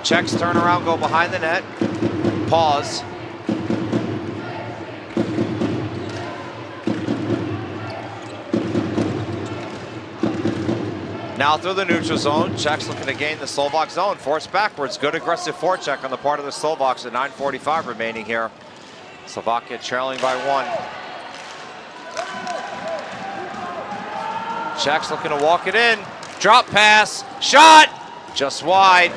Czechs turn around, go behind the net, pause. Now through the neutral zone, Czechs looking to gain the Slovak zone. Forced backwards, good aggressive forecheck on the part of the Slovaks at 9:45 remaining here. Slovakia trailing by 1. Czechs looking to walk it in. Drop pass, shot, just wide.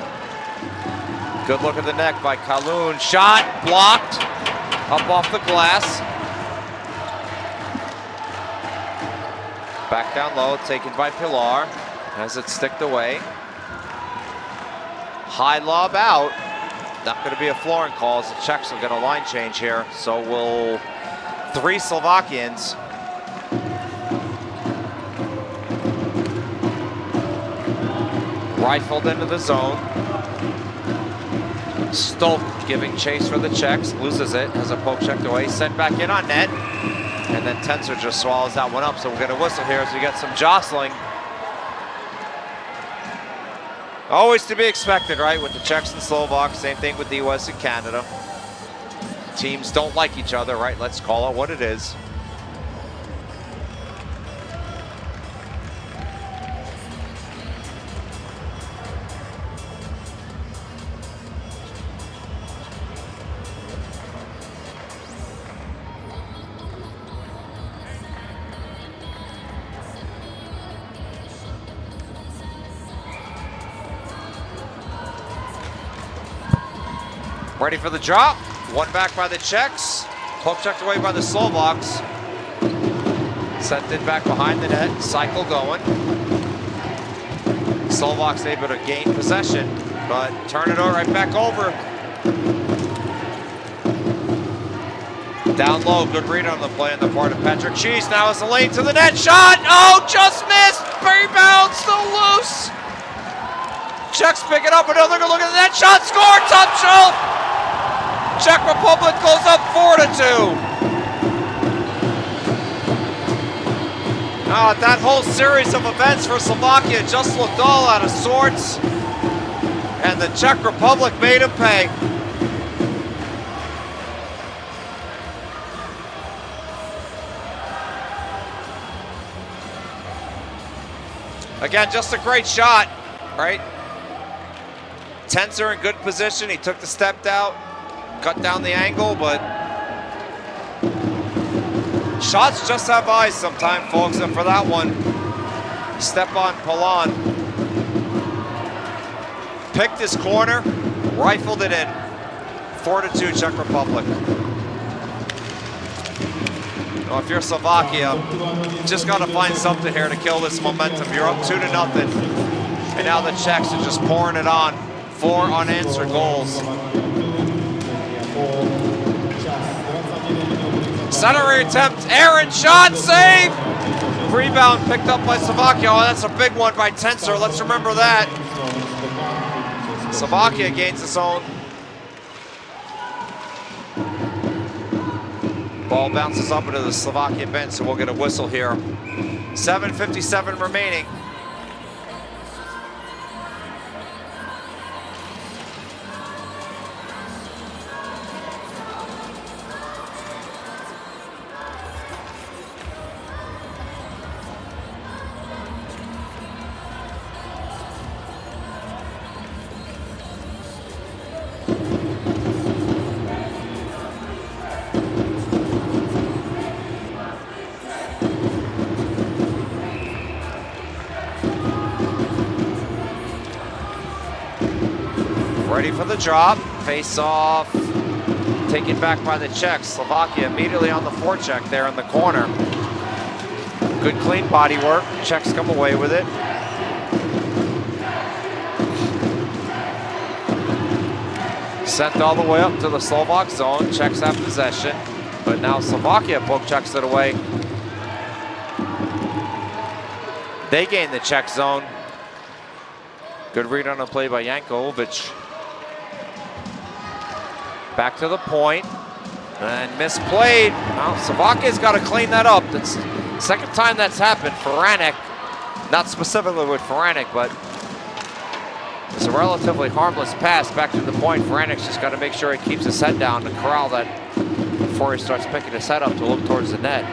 Good look at the neck by Kalun. Shot, blocked, up off the glass. Back down low, taken by Pilar. Has it sticked away. High lob out. Not going to be a flooring call as the Czechs will get a line change here. So will 3 Slovakians. Rifled into the zone. Stolk giving chase for the Czechs. Loses it. Has a poke checked away. Sent back in on net. And then Tenser just swallows that one up. So we'll get a whistle here as we get some jostling. Always to be expected, right, with the Czechs and Slovaks. Same thing with the US and Canada. Teams don't like each other, right? Let's call it what it is. Ready for the drop. One back by the Czechs. Poke checked away by the Slovaks. Sent it back behind the net. Cycle going. Slovaks able to gain possession, but turn it right back over. Down low, good read on the play on the part of Patrick Cheese. Now it's the lane to the net. Shot! Oh, just missed! Rebound, still loose. Czechs pick it up. Another good look at the net. Shot scored, top shelf! Czech Republic goes up 4-2. That whole series of events for Slovakia just looked all out of sorts. And the Czech Republic made him pay. Again, just a great shot, right? Tenser in good position. He took the step out. Cut down the angle, but shots just have eyes sometimes, folks, and for that one, step on Palan. Picked his corner, rifled it in. 4-2 Czech Republic. Well, if you're Slovakia, just got to find something here to kill this momentum. You're up 2-0, and now the Czechs are just pouring it on. 4 unanswered goals. Centering attempt, Aaron shot, save! Rebound picked up by Slovakia. Oh, that's a big one by Tenser, let's remember that. Slovakia gains its own. Ball bounces up into the Slovakian bench, so we'll get a whistle here. 7:57 remaining. Ready for the drop, face off, taken back by the Czechs. Slovakia immediately on the forecheck there in the corner. Good clean body work, Czechs come away with it. Sent all the way up to the Slovak zone, Czechs have possession, but now Slovakia poke checks it away. They gain the Czech zone. Good read on the play by Jankovic. Back to the point, and misplayed. Now Slovakia's got to clean that up. That's the second time that's happened. Faranek, not specifically with Faranek, but it's a relatively harmless pass back to the point. Faranek's just got to make sure he keeps his head down to corral that before he starts picking his head up to look towards the net.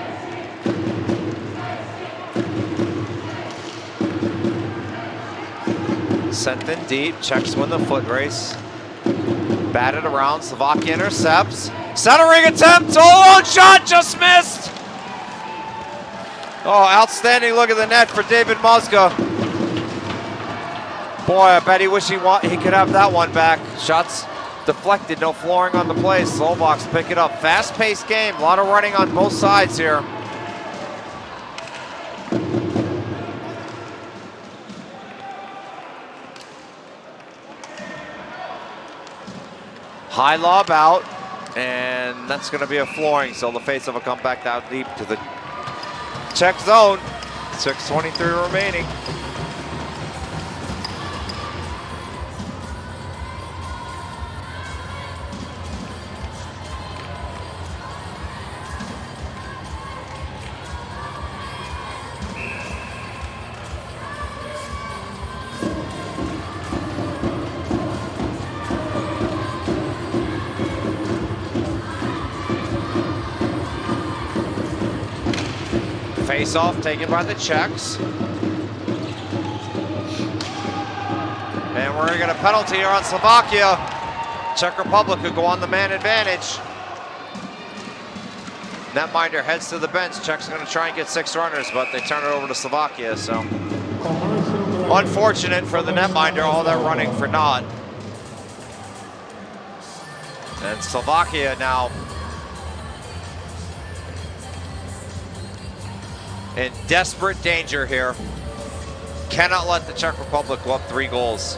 Sent in deep. Czechs win the foot race. Batted around. Slovakia intercepts. Centering attempt. Oh, shot just missed. Oh, outstanding look at the net for David Mozga. Boy, I bet he wish he could have that one back. Shots deflected, no flooring on the play. Slovaks pick it up. Fast-paced game. A lot of running on both sides here. High lob out, and that's going to be a flooring, so the face will come back down deep to the Czech zone. 6:23 remaining. Face-off taken by the Czechs. And we're going to get a penalty here on Slovakia. Czech Republic could go on the man advantage. Netminder heads to the bench. Czechs are going to try and get 6 runners, but they turn it over to Slovakia. So unfortunate for the netminder, all that running for naught. And Slovakia now in desperate danger here. Cannot let the Czech Republic go up 3 goals.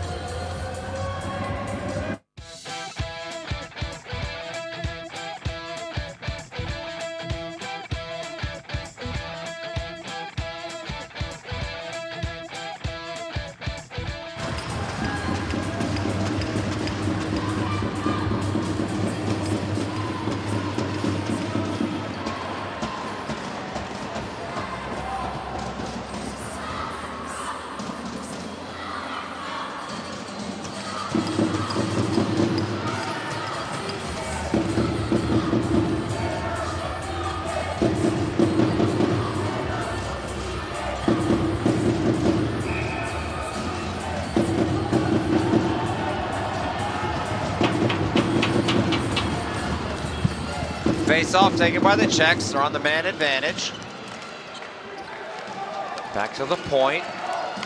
Face-off taken by the Czechs. They're on the man advantage. Back to the point.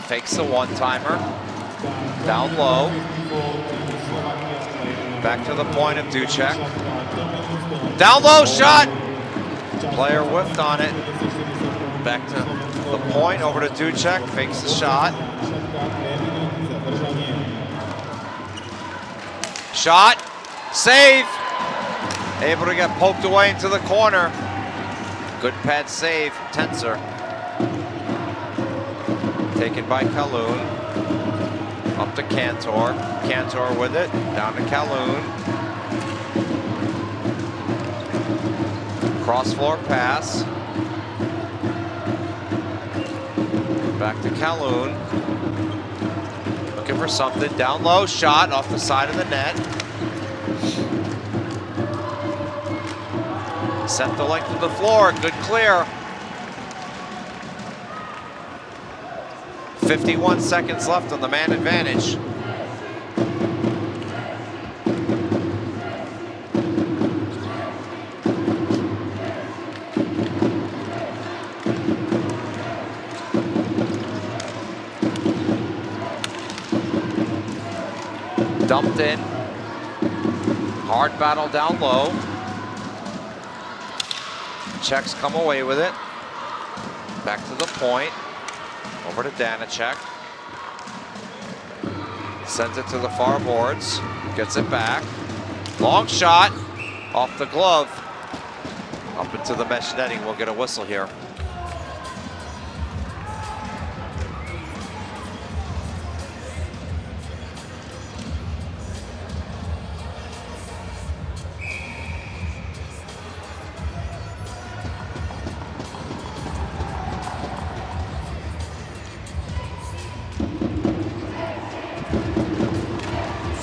Fakes the one-timer. Down low. Back to the point of Ducek. Down low shot. Player whiffed on it. Back to the point, over to Ducek. Fakes the shot. Shot. Save. Able to get poked away into the corner. Good pad save, Tenser. Taken by Kalun. Up to Cantor. Cantor with it. Down to Kalun. Cross floor pass. Back to Kalun. Looking for something. Down low, shot off the side of the net. Sent the length of the floor, good clear. 51 seconds left on the man advantage. Dumped in. Hard battle down low. Czechs come away with it. Back to the point. Over to Danacek. Sends it to the far boards. Gets it back. Long shot. Off the glove. Up into the mesh netting. We'll get a whistle here.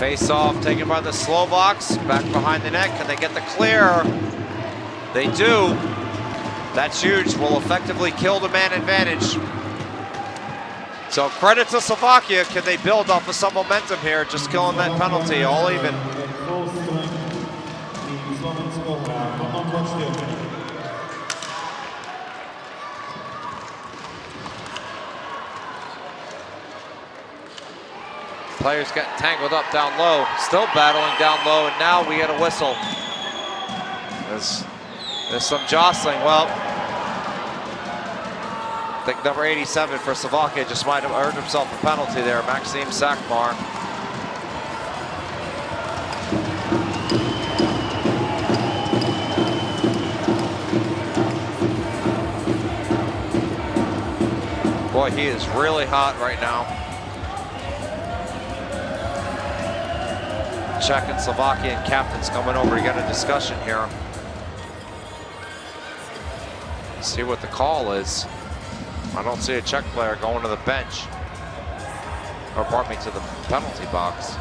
Face-off taken by the Slovaks. Back behind the net. Can they get the clear? They do. That's huge. Will effectively kill the man advantage. So credit to Slovakia. Can they build off of some momentum here? Just killing that penalty, all even. Players getting tangled up down low, still battling down low, and now we get a whistle. There's some jostling. Well, I think number 87 for Slovakia just might have earned himself a penalty there, Maxim Sakmar. Boy, he is really hot right now. Czech and Slovakian captains coming over to get a discussion here. See what the call is. I don't see a Czech player going to the bench, or pardon me, to the penalty box.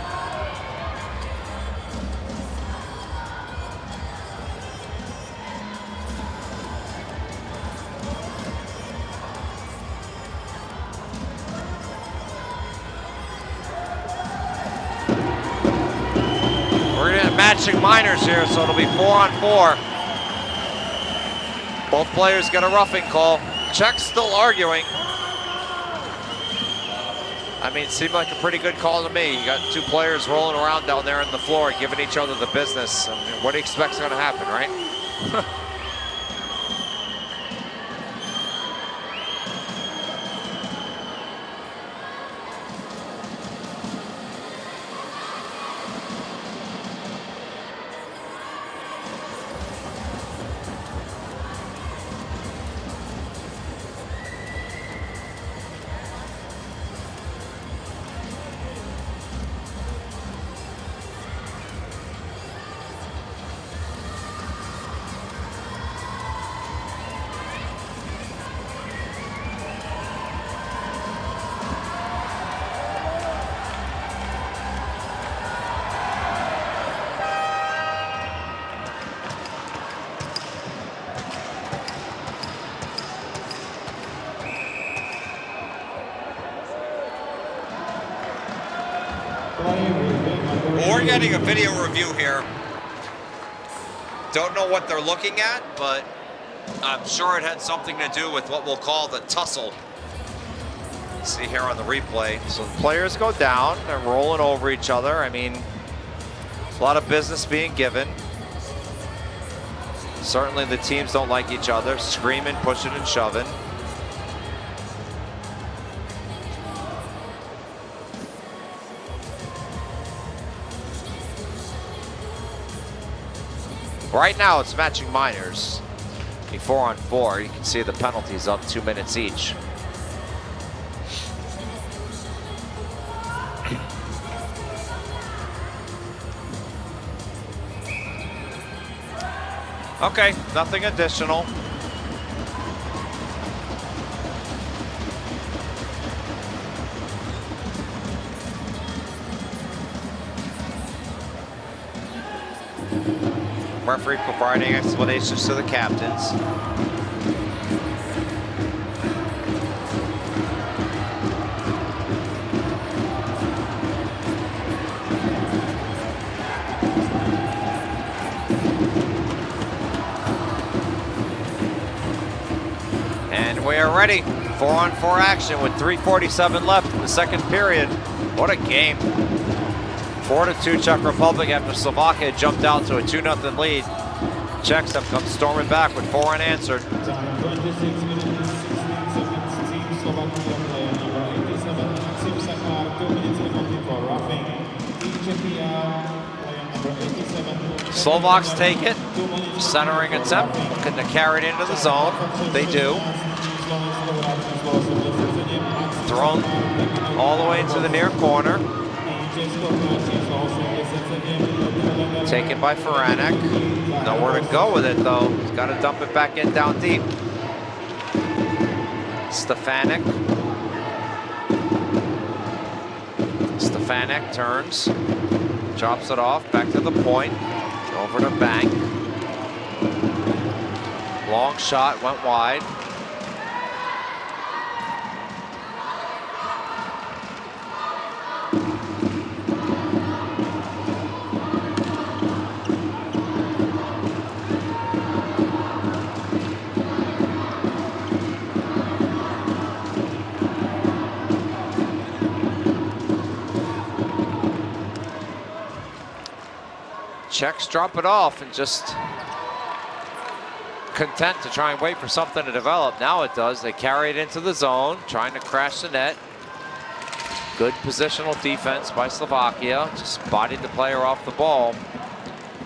We're gonna have matching minors here, so it'll be 4-on-4. Both players get a roughing call. Czech's still arguing. I mean, it seemed like a pretty good call to me. You got two players rolling around down there on the floor, giving each other the business. I mean, what do you expect is going to happen, right? We're getting a video review here. Don't know what they're looking at, but I'm sure it had something to do with what we'll call the tussle. See here on the replay. So the players go down, they're rolling over each other. I mean, a lot of business being given. Certainly the teams don't like each other, screaming, pushing and shoving. Right now it's matching minors. Be 4-on-4. You can see the penalties up 2 minutes each. Okay, nothing additional. Referee providing explanations to the captains. And we are ready. 4-on-4 action with 3:47 left in the second period. What a game. 4-2 Czech Republic after Slovakia jumped out to a 2-0 lead. Czechs have come storming back with 4 unanswered. Slovaks take it. Centering attempt, looking to carry it into the zone. They do. Thrown all the way into the near corner. Taken by Faranek. Nowhere to go with it though. He's got to dump it back in down deep. Stefanik. Stefanik turns. Chops it off. Back to the point. Over to Bank. Long shot. Went wide. Czechs drop it off and just content to try and wait for something to develop. Now it does. They carry it into the zone, trying to crash the net. Good positional defense by Slovakia. Just bodied the player off the ball.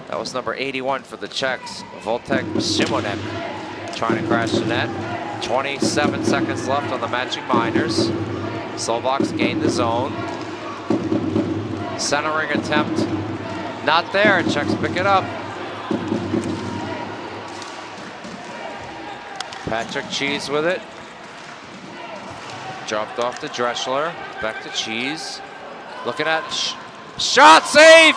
That was number 81 for the Czechs, Voltek Simonek, trying to crash the net. 27 seconds left on the matching minors. Slovaks gain the zone. Centering attempt, not there. Czechs pick it up. Patrick Cheese with it. Dropped off to Dressler. Back to Cheese. Looking at shot save.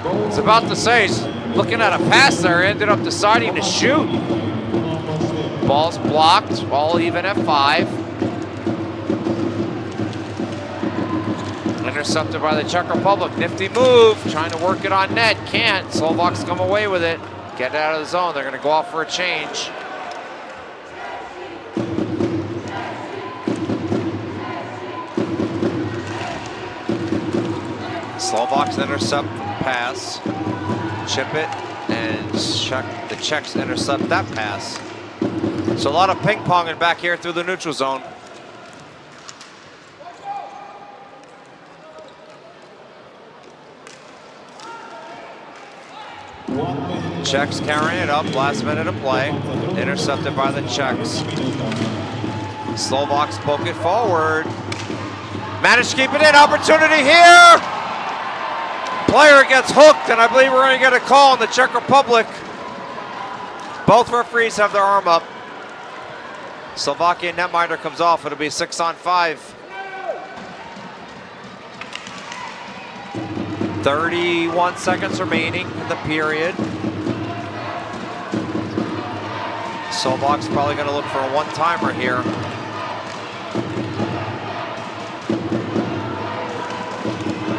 I was about to say, looking at a pass there, ended up deciding to shoot. Ball's blocked, all even at 5. Intercepted by the Czech Republic. Nifty move, trying to work it on net. Can't. Slovaks come away with it. Get out of the zone. They're going to go off for a change. Slovaks intercept the pass, chip it, and the Czechs intercept that pass. So a lot of ping-ponging back here through the neutral zone. Czechs carrying it up, last minute of play. Intercepted by the Czechs. Slovaks poke it forward. Managed to keep it in, opportunity here! Player gets hooked, and I believe we're going to get a call in the Czech Republic. Both referees have their arm up. Slovakian netminder comes off. It'll be 6-on-5. 31 seconds remaining in the period. Slovaks probably going to look for a one-timer here.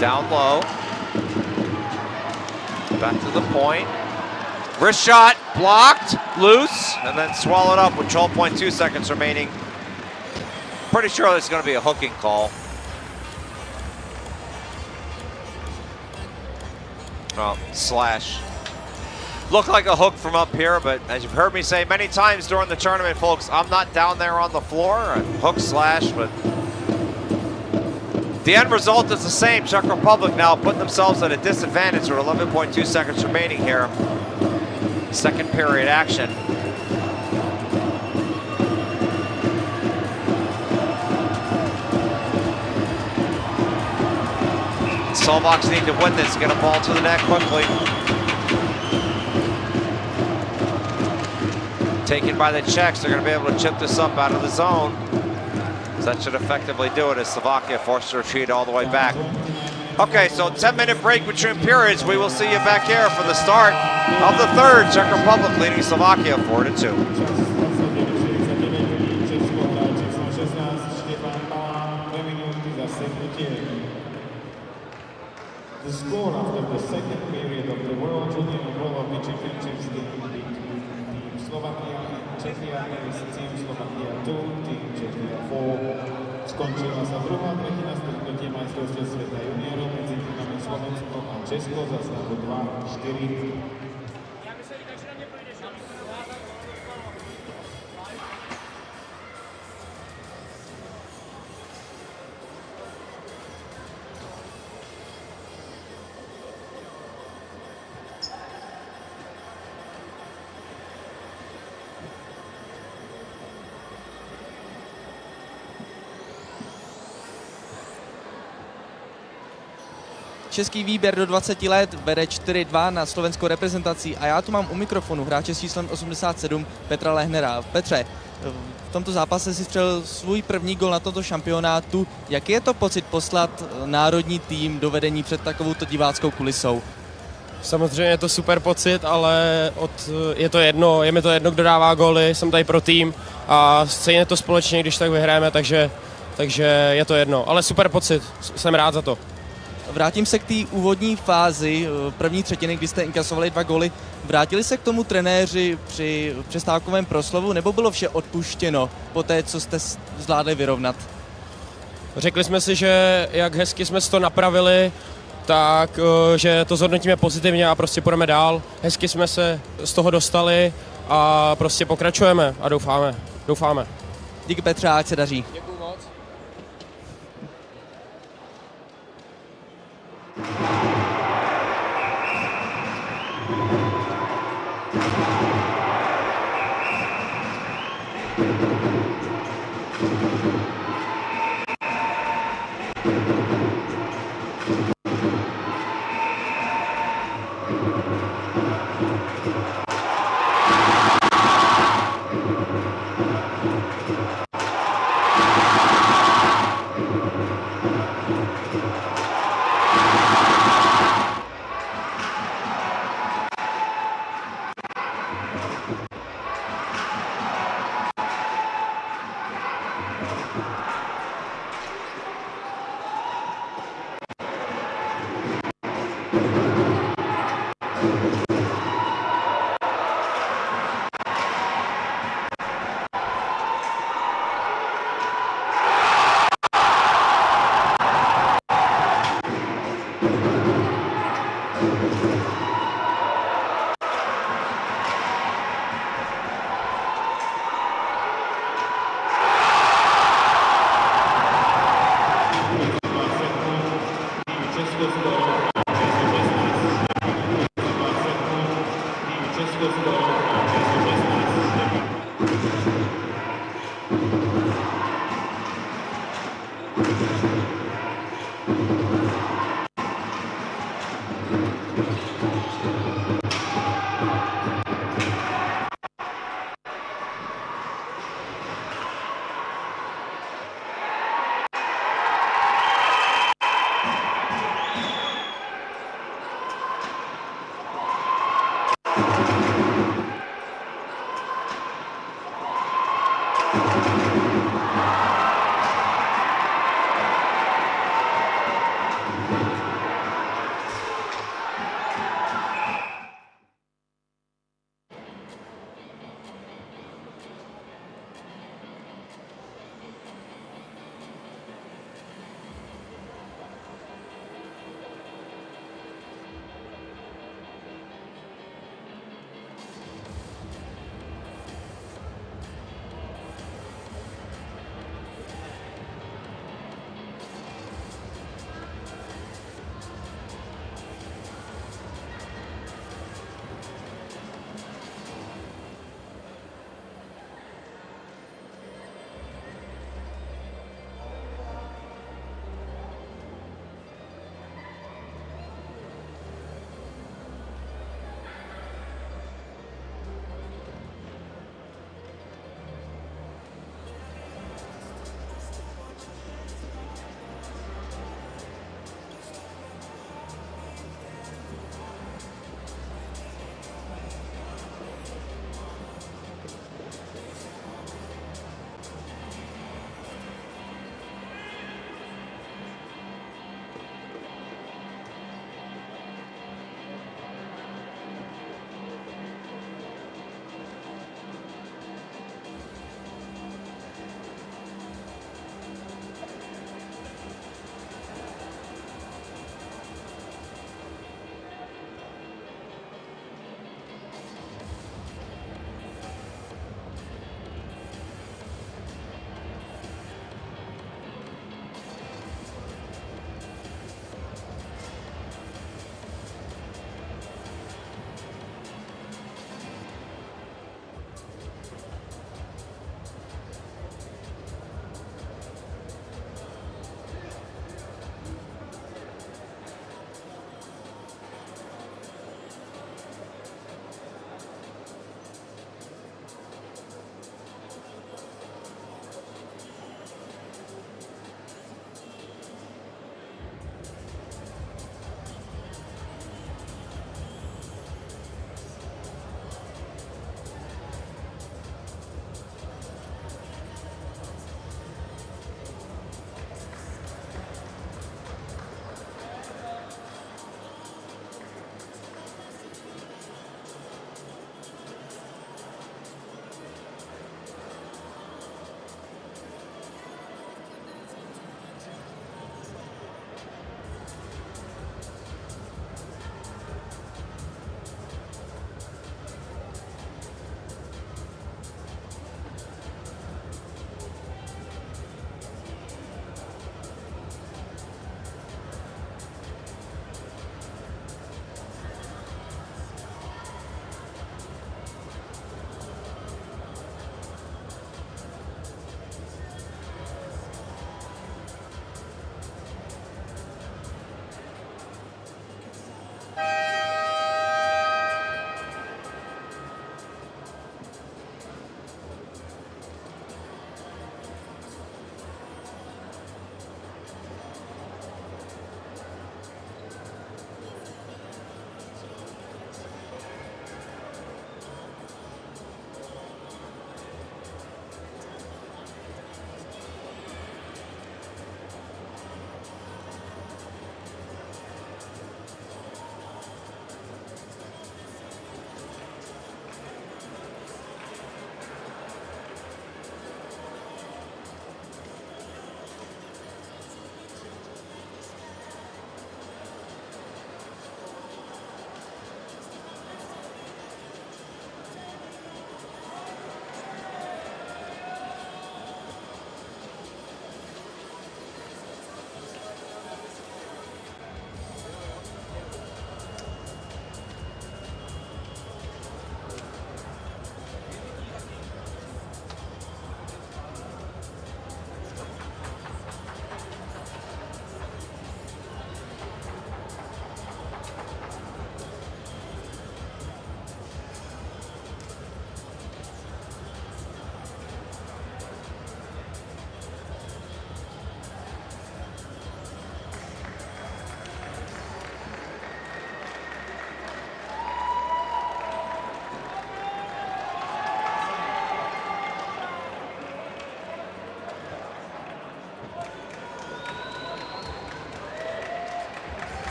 Down low. Back to the point. Wrist shot, blocked, loose, and then swallowed up with 12.2 seconds remaining. Pretty sure there's going to be a hooking call. Oh, slash. Looked like a hook from up here, but as you've heard me say many times during the tournament, folks, I'm not down there on the floor. Hook, slash, but the end result is the same. Czech Republic now putting themselves at a disadvantage with 11.2 seconds remaining here. Second period action. Slovaks need to win this, get a ball to the net quickly. Taken by the Czechs, they're going to be able to chip this up out of the zone. That should effectively do it as Slovakia forced to retreat all the way back. Okay, so 10-minute break between periods. We will see you back here for the start of the third. Czech Republic leading Slovakia 4-2. The score after the second period of the World Junior Roller Hockey Championships between Team Slovakia and Czechia is Team Slovakia 2, Team Czechia 4. Skončila sa druhá tretina stretnutia majstrovstiev sveta juniorov medzi týmami Slovensko a Česko za stavu 2-4. Český výběr do 20 let vede 4-2 na slovenskou reprezentací a já tu mám u mikrofonu hráče s číslem 87 Petra Lehnera. Petře, v tomto zápase si střelil svůj první gol na tomto šampionátu. Jaký je to pocit poslat národní tým do vedení před takovouto diváckou kulisou? Samozřejmě je to super pocit, ale je mi to jedno, kdo dává góly, jsem tady pro tým a stejně to společně, když tak vyhrajeme, takže je to jedno. Ale super pocit, jsem rád za to. Vrátím se k té úvodní fázi první třetiny, kdy jste inkasovali 2 góly. Vrátili se k tomu trenéři při přestávkovém proslovu, nebo bylo vše odpuštěno po té, co jste zvládli vyrovnat? Řekli jsme si, že jak hezky jsme si to napravili, tak že to zhodnotíme pozitivně a prostě půjdeme dál. Hezky jsme se z toho dostali a prostě pokračujeme a doufáme. Díky Petře, ať se daří. Děkuju moc.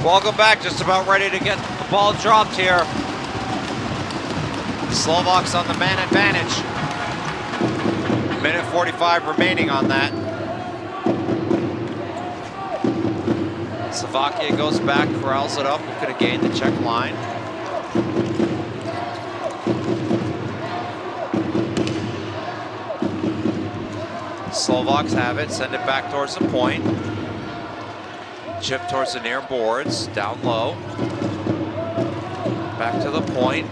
Welcome back, just about ready to get the ball dropped here. Slovaks on the man advantage. Minute 45 remaining on that. Slovakia goes back, corrals it up, could have gained the Czech line. Slovaks have it, send it back towards the point. Chip towards the near boards, down low. Back to the point.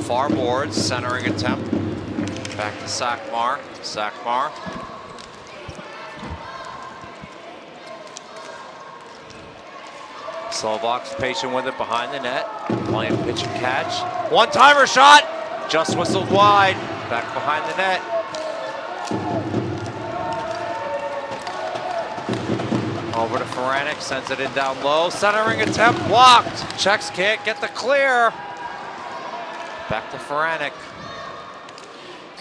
Far boards, centering attempt. Back to Sakmar. Sakmar. Slovaks patient with it behind the net. Playing pitch and catch. One-timer shot! Just whistled wide. Back behind the net. Over to Faranek, sends it in down low. Centering attempt blocked. Czechs can't get the clear. Back to Faranek.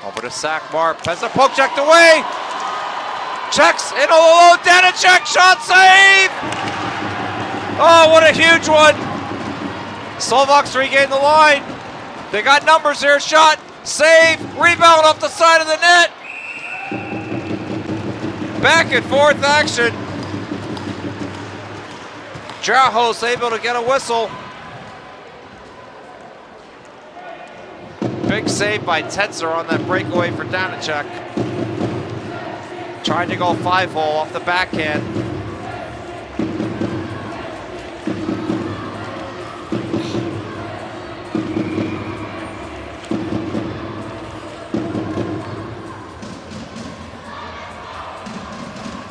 Over to Sakmar. Pezza poke checked away. Czechs in a low. Danacek shot save. Oh, what a huge one. Slovaks regain the line. They got numbers here. Shot, save, rebound off the side of the net. Back and forth action. Drahos able to get a whistle. Big save by Tetzer on that breakaway for Danacek. Trying to go 5-hole off the backhand.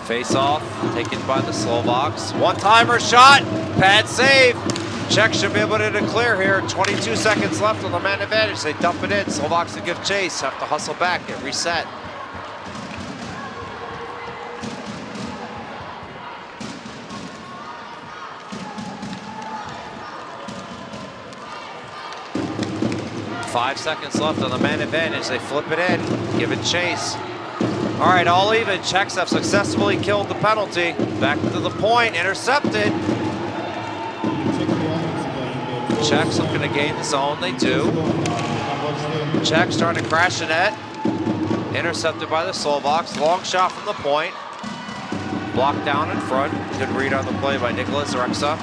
Face off, taken by the Slovaks. One-timer shot, pad save. Czech should be able to clear here. 22 seconds left on the man advantage. They dump it in. Slovaks to give chase, have to hustle back, get reset. Five seconds left on the man advantage. They flip it in, give it chase. All right, all even. Czechs have successfully killed the penalty. Back to the point, intercepted. Czechs looking to gain the zone, they do. Czechs trying to crash the net. Intercepted by the Slovaks. Long shot from the point. Blocked down in front. Good read on the play by Nicholas Reksa.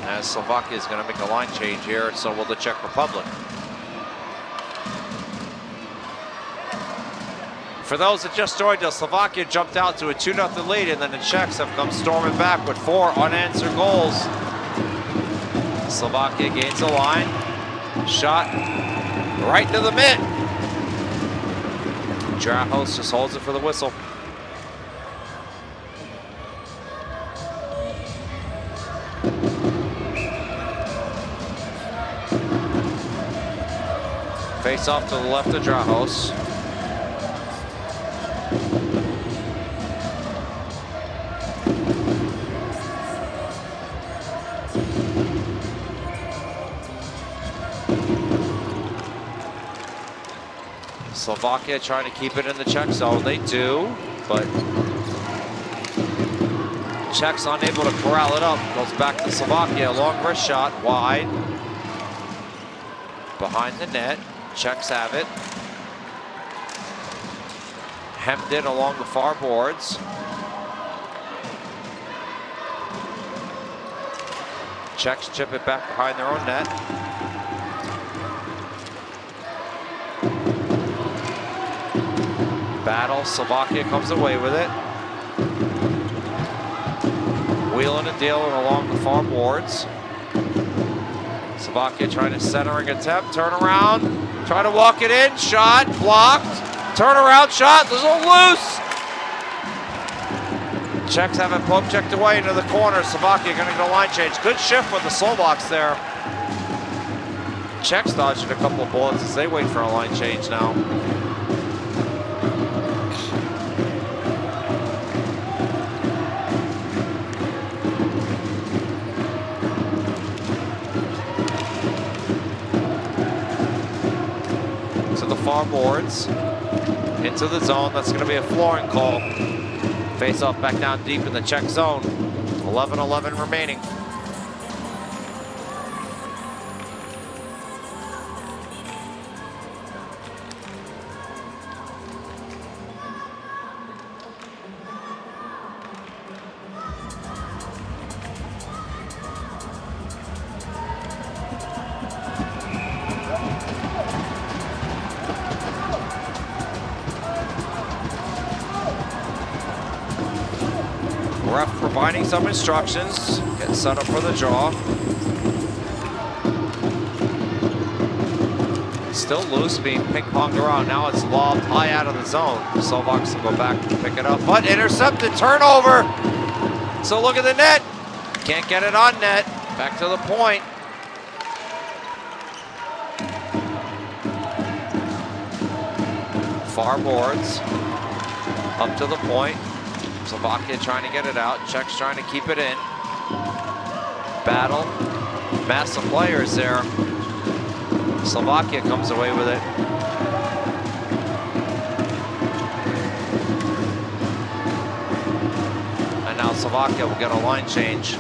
As Slovakia is going to make a line change here, and so will the Czech Republic. For those that just joined us, Slovakia jumped out to a 2-0 lead, and then the Czechs have come storming back with 4 unanswered goals. Slovakia gains the line. Shot right into the mitt. Drahos just holds it for the whistle. Face off to the left of Drahos. Slovakia trying to keep it in the Czech zone. They do, but Czechs unable to corral it up. Goes back to Slovakia. Long wrist shot, wide. Behind the net. Czechs have it. Hemmed in along the far boards. Czechs chip it back behind their own net. Battle, Slovakia comes away with it. Wheeling and dealing along the far boards. Slovakia trying to centering attempt, turn around, try to walk it in, shot, blocked, turn around shot, this is loose. Czechs have it poke checked away into the corner. Slovakia gonna get a line change. Good shift with the Slovaks there. Czechs dodging a couple of bullets as they wait for a line change now. Far boards into the zone. That's going to be a flooring call. Face off back down deep in the Czech zone. 11-11 remaining. Ref providing some instructions, getting set up for the draw. Still loose, being ping-ponged around. Now it's lobbed high out of the zone. Slovaks will go back and pick it up, but intercepted, turnover. So look at the net. Can't get it on net. Back to the point. Far boards. Up to the point. Slovakia trying to get it out. Czechs trying to keep it in. Battle. Mass of players there. Slovakia comes away with it. And now Slovakia will get a line change.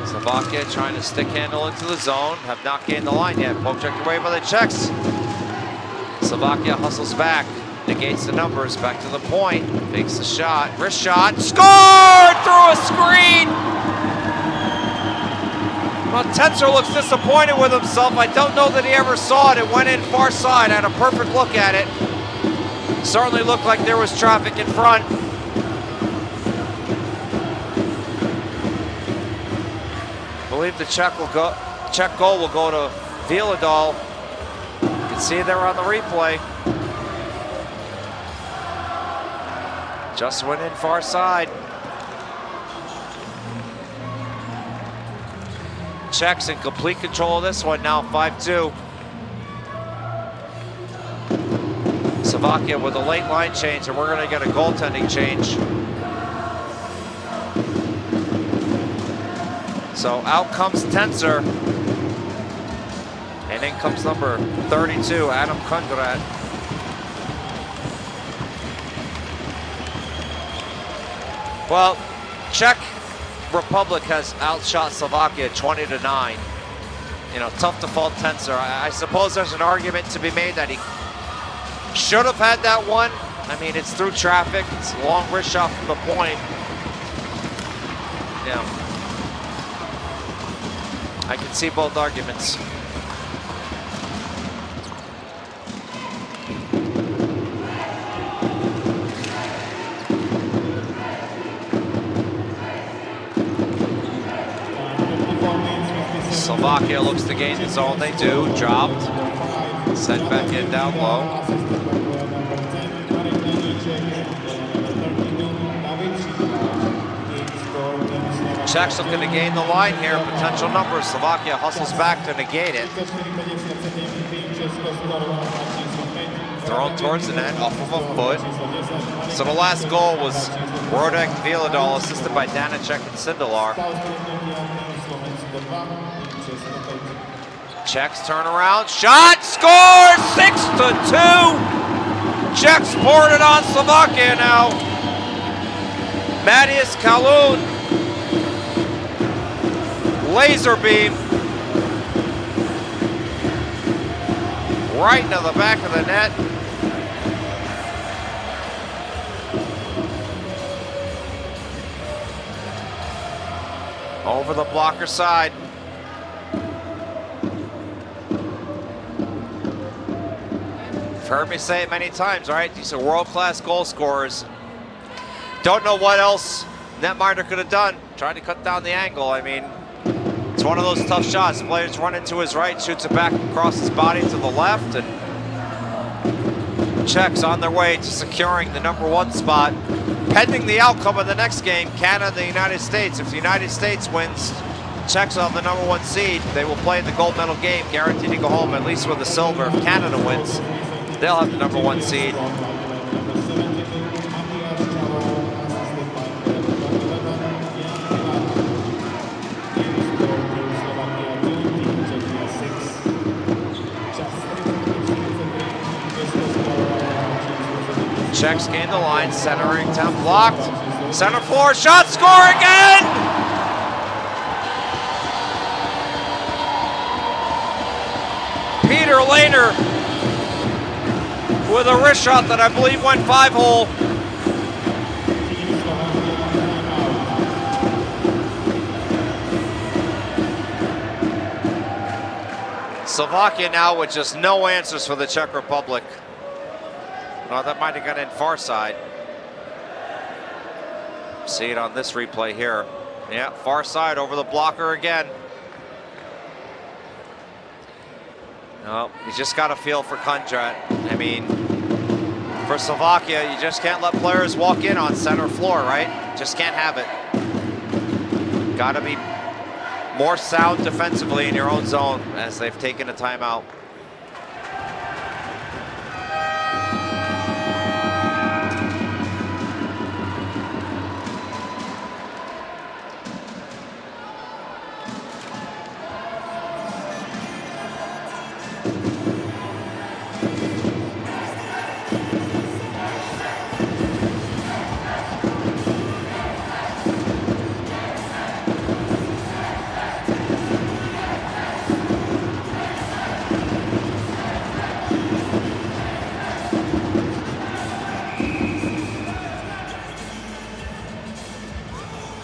Slovakia trying to stick handle into the zone. Have not gained the line yet. Poke checked away by the Czechs. Slovakia hustles back. Negates the numbers. Back to the point. Fakes the shot. Wrist shot. Scored through a screen! Well, Tenser looks disappointed with himself. I don't know that he ever saw it. It went in far side. I had a perfect look at it. Certainly looked like there was traffic in front. I believe the Czech goal will go to Vieladal. You can see there on the replay. Just went in far side. Czechs in complete control of this one now, 5-2. Slovakia with a late line change, and we're going to get a goaltending change. So out comes Tenser. And in comes number 32, Adam Kundrat. Well, Czech Republic has outshot Slovakia 20-9. You know, tough to fault Tenser. I suppose there's an argument to be made that he should have had that one. I mean, it's through traffic. It's a long wrist shot from the point. Yeah. I can see both arguments. Slovakia looks to gain the zone. They do. Dropped. Sent back in down low. Czechs looking to gain the line here. Potential numbers. Slovakia hustles back to negate it. Thrown towards the net off of a foot. So the last goal was Rodek Vieladal, assisted by Danacek and Sindelar. Czechs turn around. Shot! Score! 6-2! Czechs poured it on Slovakia now. Matthias Kalun. Laser beam. Right into the back of the net. Over the blocker side. You've heard me say it many times, right? These are world-class goal scorers. Don't know what else netminder could have done. Trying to cut down the angle. I mean, it's one of those tough shots. Players run into his right, shoots it back across his body to the left, and Czechs on their way to securing the #1 spot. Pending the outcome of the next game, Canada and the United States. If the United States wins, Czechs will have the #1 seed. They will play the gold medal game, guaranteed to go home at least with a silver. If Canada wins, they'll have the #1 seed. Czechs gain the line, centering attempt blocked. Center floor, shot, score again! Peter Lehner with a wrist shot that I believe went 5-hole. Slovakia now with just no answers for the Czech Republic. Well, that might have got in far side. See it on this replay here. Yeah, far side over the blocker again. No, you just got to feel for Kundrat. I mean, for Slovakia, you just can't let players walk in on center floor, right? Just can't have it. Got to be more sound defensively in your own zone as they've taken a timeout.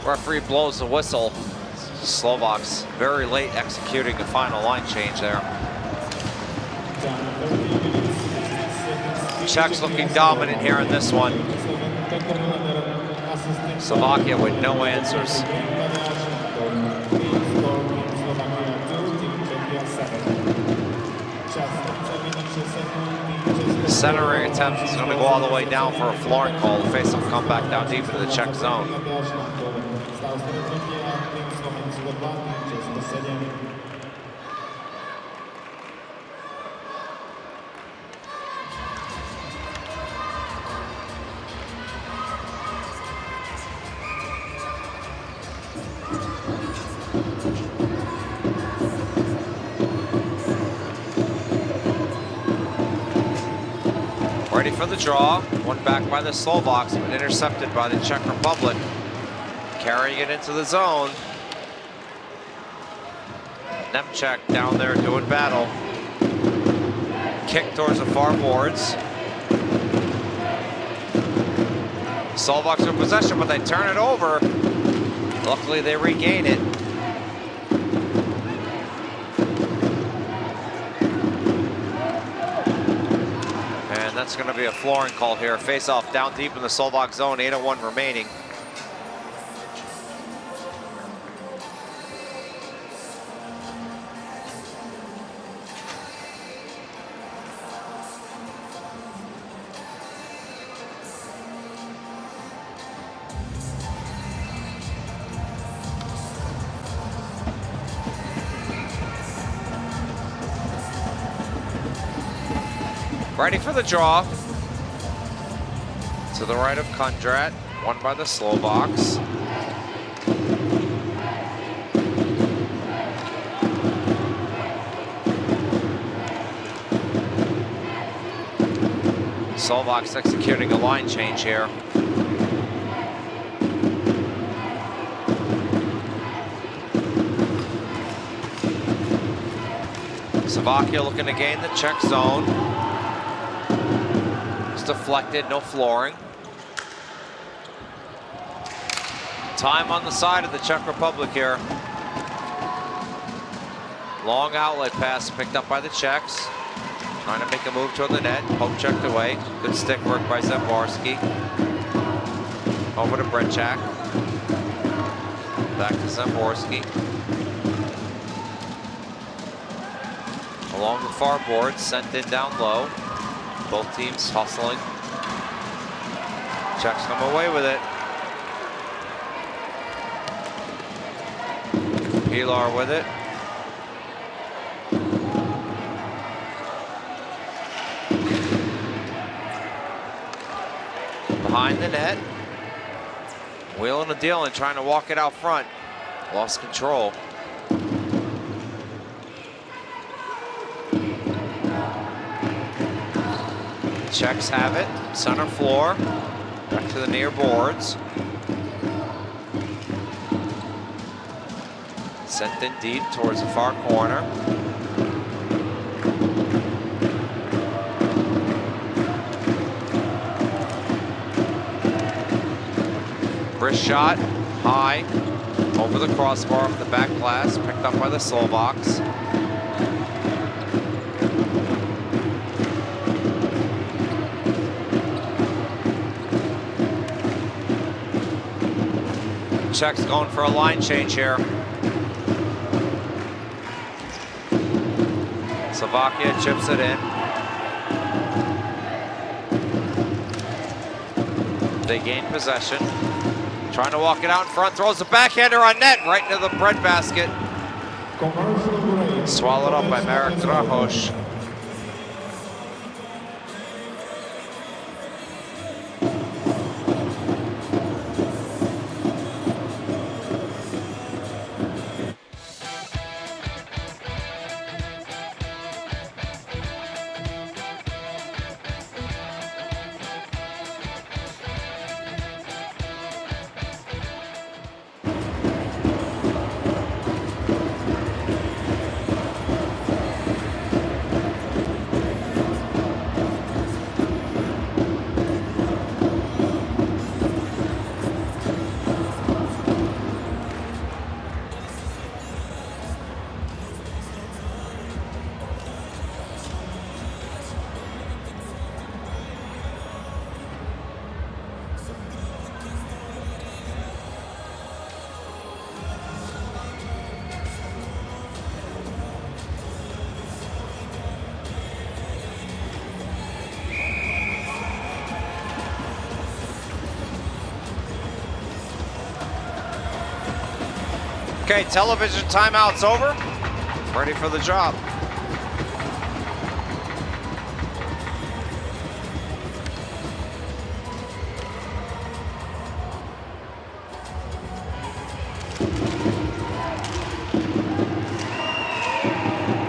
Referee blows the whistle. Slovaks very late executing the final line change there. Czechs looking dominant here in this one. Slovakia with no answers. The centering attempt is going to go all the way down for a flooring call. The face will come back down deep into the Czech zone. Ready for the draw. One back by the Slovaks, but intercepted by the Czech Republic. Carrying it into the zone. Nemček down there doing battle. Kick towards the far boards. Slovaks are in possession, but they turn it over. Luckily, they regain it. And that's going to be a flooring call here. Face off down deep in the Slovak zone, 8:01 remaining. Ready for the draw. To the right of Kundrat, won by the Slovaks. Slovaks executing a line change here. Slovakia looking to gain the Czech zone. Deflected, no flooring. Time on the side of the Czech Republic here. Long outlet pass picked up by the Czechs. Trying to make a move toward the net. Poke checked away. Good stick work by Zemborski. Over to Brecak. Back to Zemborski. Along the far board, sent in down low. Both teams hustling. Czechs come away with it. Pilar with it. Behind the net. Wheeling a deal and trying to walk it out front. Lost control. Czechs have it, center floor, back to the near boards. Sent in deep towards the far corner. Wrist shot, high, over the crossbar off the back glass, picked up by the Slovaks. Czechs going for a line change here. Slovakia chips it in. They gain possession. Trying to walk it out in front, throws the backhander on net, right into the breadbasket. Swallowed up by Marek Drahoš. Okay, television timeout's over. Ready for the job.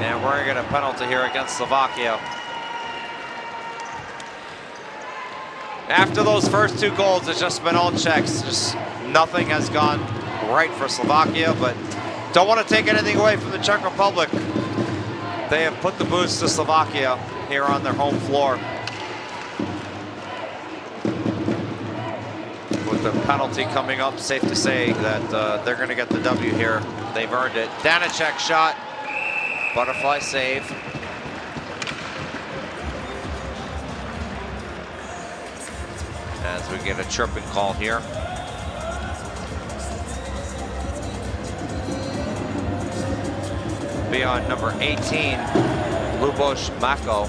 And we're gonna get a penalty here against Slovakia. After those first two goals, it's just been all Czechs. Just nothing has gone right for Slovakia, but don't want to take anything away from the Czech Republic. They have put the boots to Slovakia here on their home floor. With the penalty coming up, safe to say that they're going to get the W here. They've earned it. Danacek shot, butterfly save. As we get a tripping call here. Be on number 18, Luboš Mako.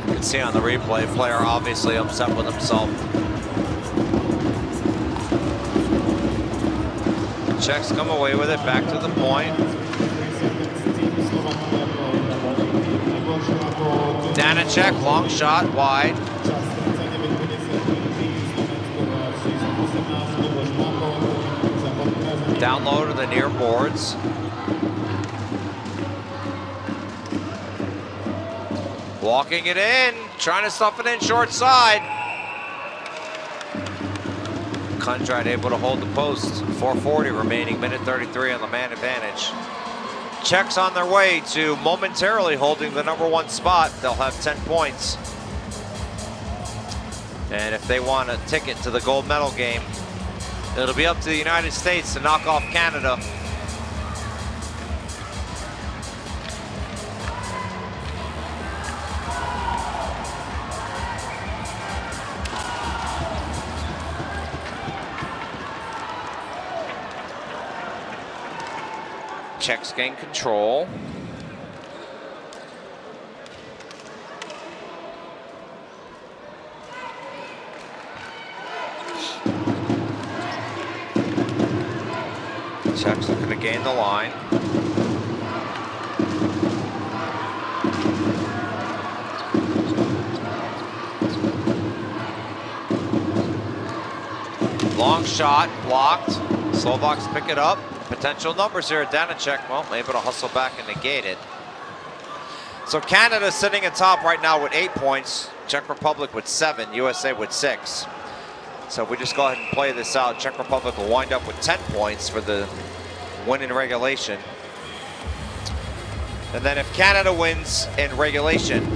You can see on the replay, player obviously upset with himself. Czechs come away with it, back to the point. Danacek, long shot, wide. Down low to the near boards. Walking it in, trying to stuff it in short side. Kundrat able to hold the post. 4:40 remaining, minute 33 on the man advantage. Czechs on their way to momentarily holding the #1 spot. They'll have 10 points. And if they want a ticket to the gold medal game, it'll be up to the United States to knock off Canada. Czechs gain control. Czechs looking to gain the line. shot, blocked. Slovaks pick it up. Potential numbers here. Danacek, well, able to hustle back and negate it. So Canada sitting atop right now with 8 points. Czech Republic with 7, USA with 6. So if we just go ahead and play this out, Czech Republic will wind up with 10 points for the win in regulation. And then if Canada wins in regulation,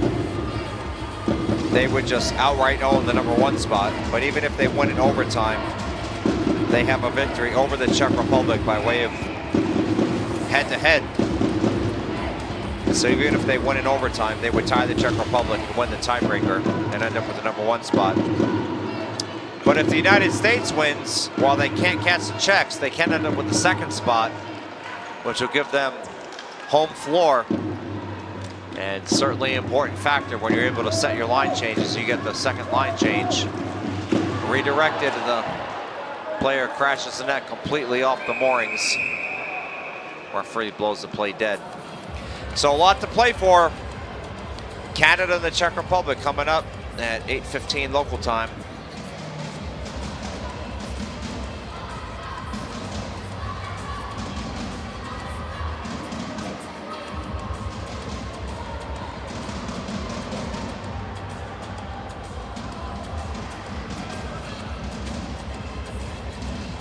they would just outright own the #1 spot. But even if they win in overtime, they have a victory over the Czech Republic by way of head-to-head. So even if they win in overtime, they would tie the Czech Republic and win the tiebreaker and end up with the #1 spot. But if the United States wins, while they can't catch the Czechs, they can end up with the 2nd spot, which will give them home floor. And certainly an important factor when you're able to set your line changes. You get the 2nd line change redirected, and the player crashes the net completely off the moorings. Referee blows the play dead. So a lot to play for. Canada and the Czech Republic coming up at 8:15 local time.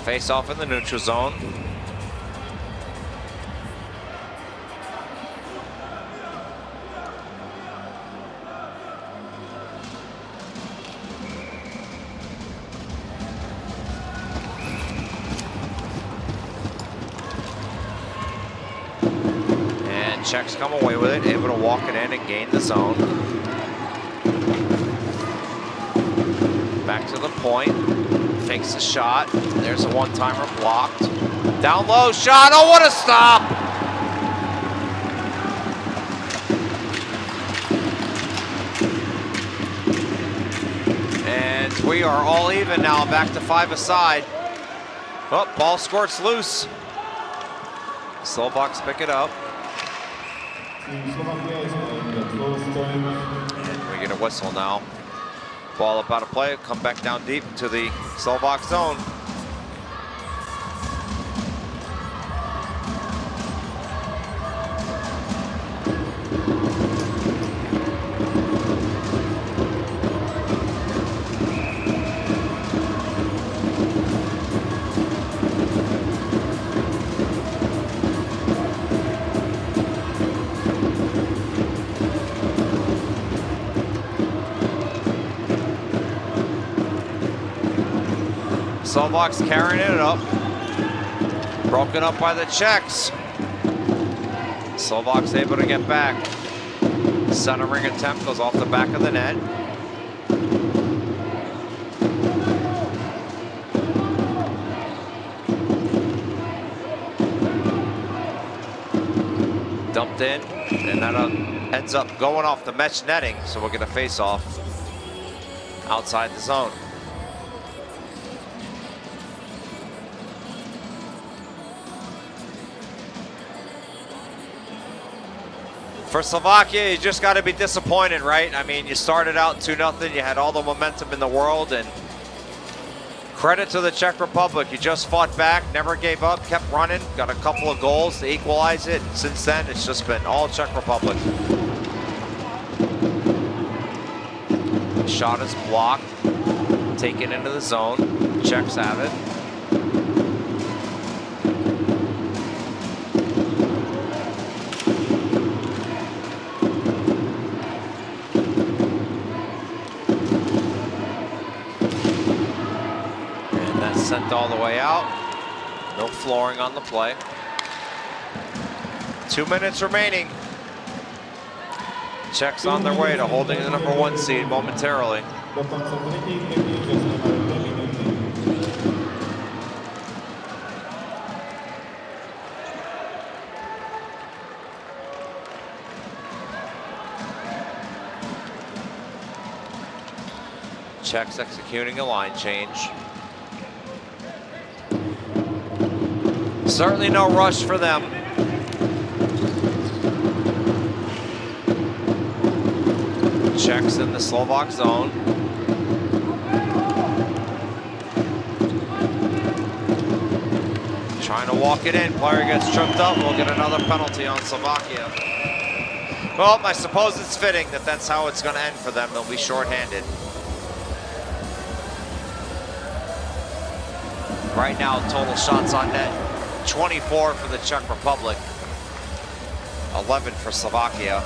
Face off in the neutral zone. And Czechs come away with it, able to walk it in and gain the zone. Back to the point. Fakes the shot. There's a one-timer blocked. Down low shot. Oh, what a stop! And we are all even now, back to 5 aside. Oh, ball squirts loose. Slovaks pick it up. Team Slovakia is playing the close time. And we get a whistle now. Ball up out of play, come back down deep to the Slovak zone. Slovaks carrying it up. Broken up by the Czechs. Slovaks able to get back. Centering attempt goes off the back of the net. Dumped in, and that ends up going off the mesh netting, so we'll get a face-off outside the zone. For Slovakia, you just got to be disappointed, right? I mean, you started out 2-0, you had all the momentum in the world, and credit to the Czech Republic. You just fought back, never gave up, kept running, got a couple of goals to equalize it. Since then, it's just been all Czech Republic. Shot is blocked, taken into the zone. Czechs have it. Sent all the way out. No flooring on the play. 2 minutes remaining. Czechs on their way to holding the #1 seed momentarily. Czechs executing a line change. Certainly no rush for them. Czechs in the Slovak zone. Trying to walk it in. Player gets tripped up. We'll get another penalty on Slovakia. Well, I suppose it's fitting that that's how it's going to end for them. They'll be shorthanded. Right now, total shots on net, 24 for the Czech Republic, 11 for Slovakia.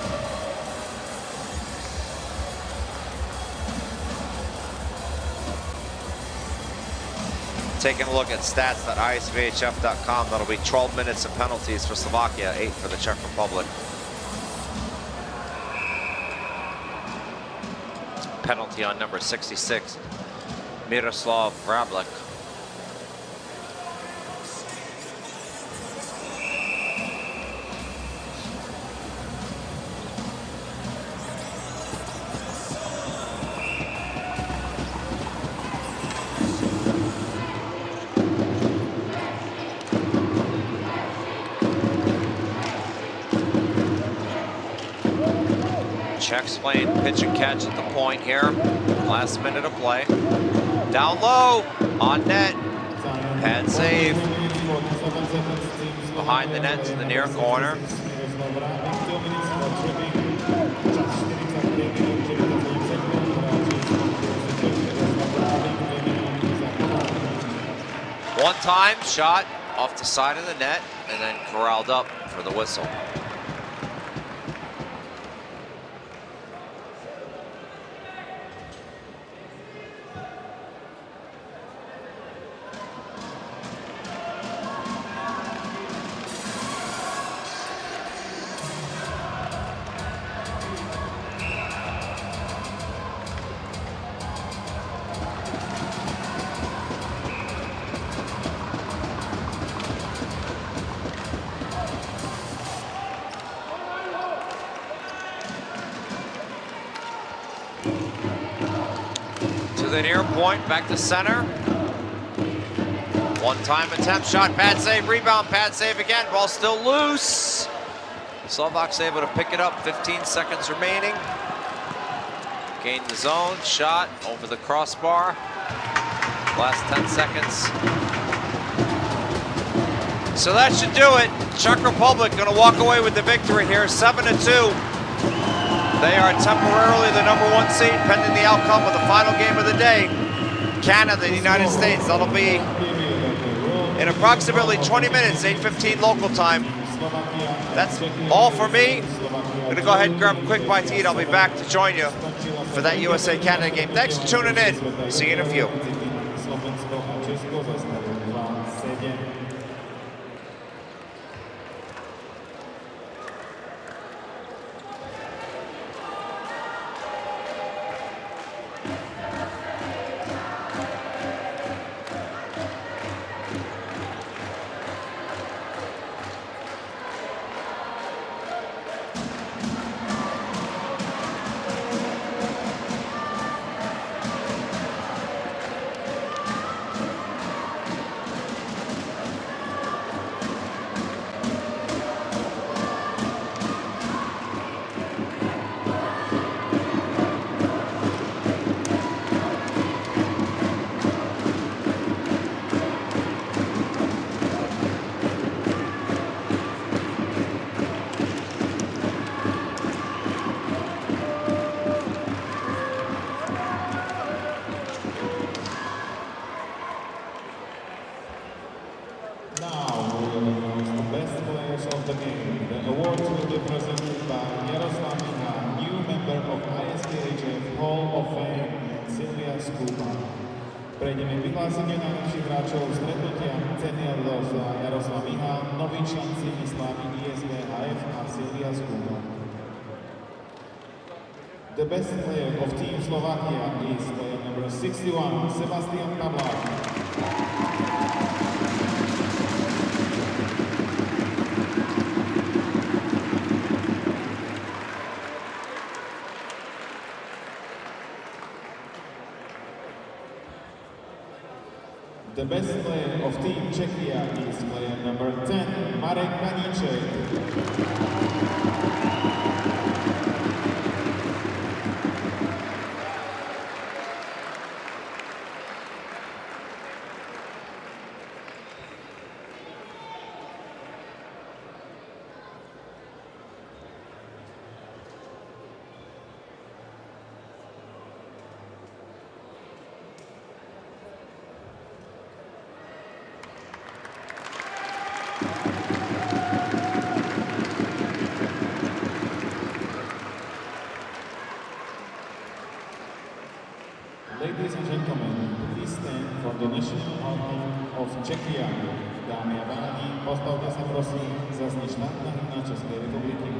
Taking a look at stats.isvhf.com, that'll be 12 minutes of penalties for Slovakia, 8 for the Czech Republic. Penalty on number 66, Miroslav Vrablik. Czechs playing pitch and catch at the point here. Last minute of play. Down low, on net. Pad save. Behind the net to the near corner. One time shot off the side of the net and then corralled up for the whistle. The near point, back to center. One-time attempt, shot, pad save, rebound, pad save again. Ball still loose. Slovaks able to pick it up, 15 seconds remaining. Gain the zone, shot over the crossbar. Last 10 seconds. So that should do it. Czech Republic gonna walk away with the victory here, 7-2. They are temporarily the #1 seed, pending the outcome of the final game of the day. Canada and the United States. That'll be in approximately 20 minutes, 8:15 local time. That's all for me. I'm gonna go ahead and grab a quick bite to eat. I'll be back to join you for that USA-Canada game. Thanks for tuning in. See you in a few. Prejdeme k vyhláseniu najlepších hráčov stretnutia. Ceny odovzdá Jaroslav Mihal, noví členci Slávy ISBHF a Silvia Skúba. The best player of Team Slovakia is player number 61, Sebastian Pavlák. The best player of Team Czechia is player number 10, Marek Paníček. Ladies and gentlemen, please stand for the national anthem of Czechia. Dámy a páni, postavte sa prosím za znie štátna hymna Českej republiky.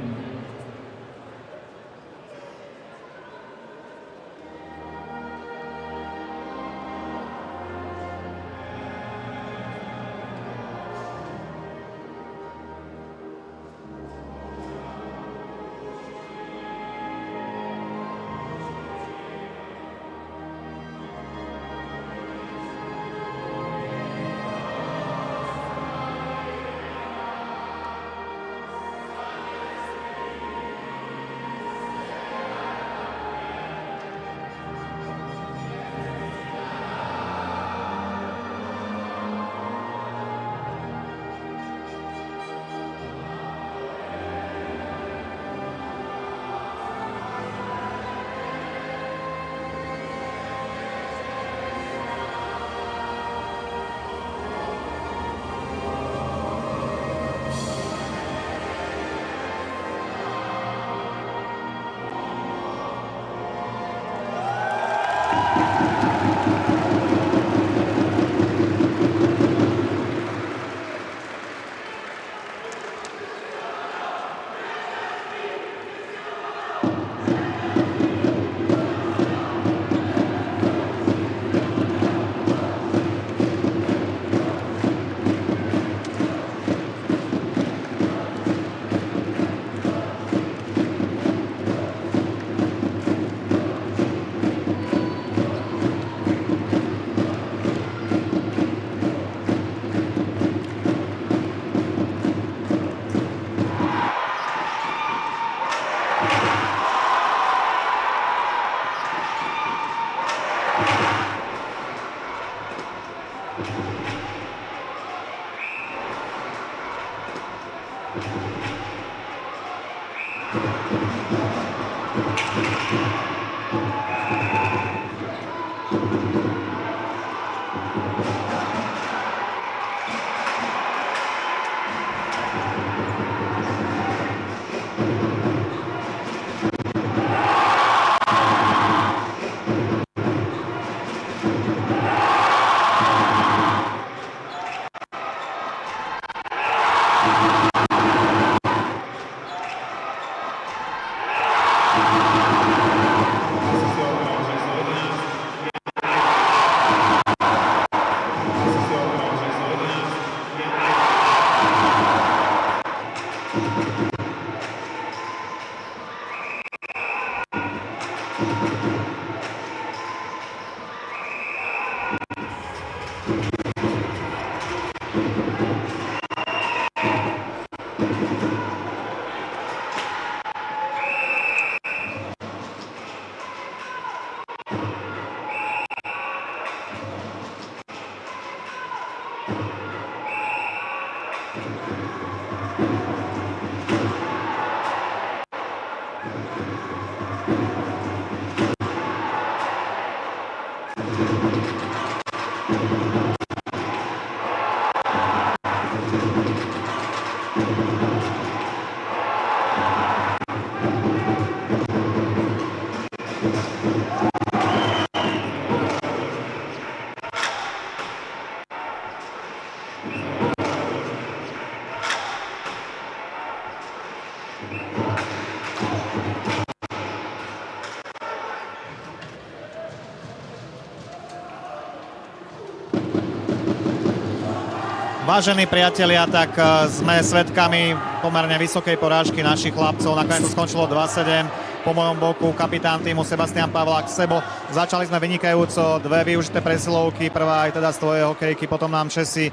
Vážení priatelia, tak sme svedkami pomerne vysokej porážky našich chlapcov. Nakoniec to skončilo 2-7. Po mojom boku kapitán týmu Sebastian Pavlák Sebo. Začali sme vynikajúco, 2 využité presilovky, prvá aj teda z tvojej hokejky, potom nám Česi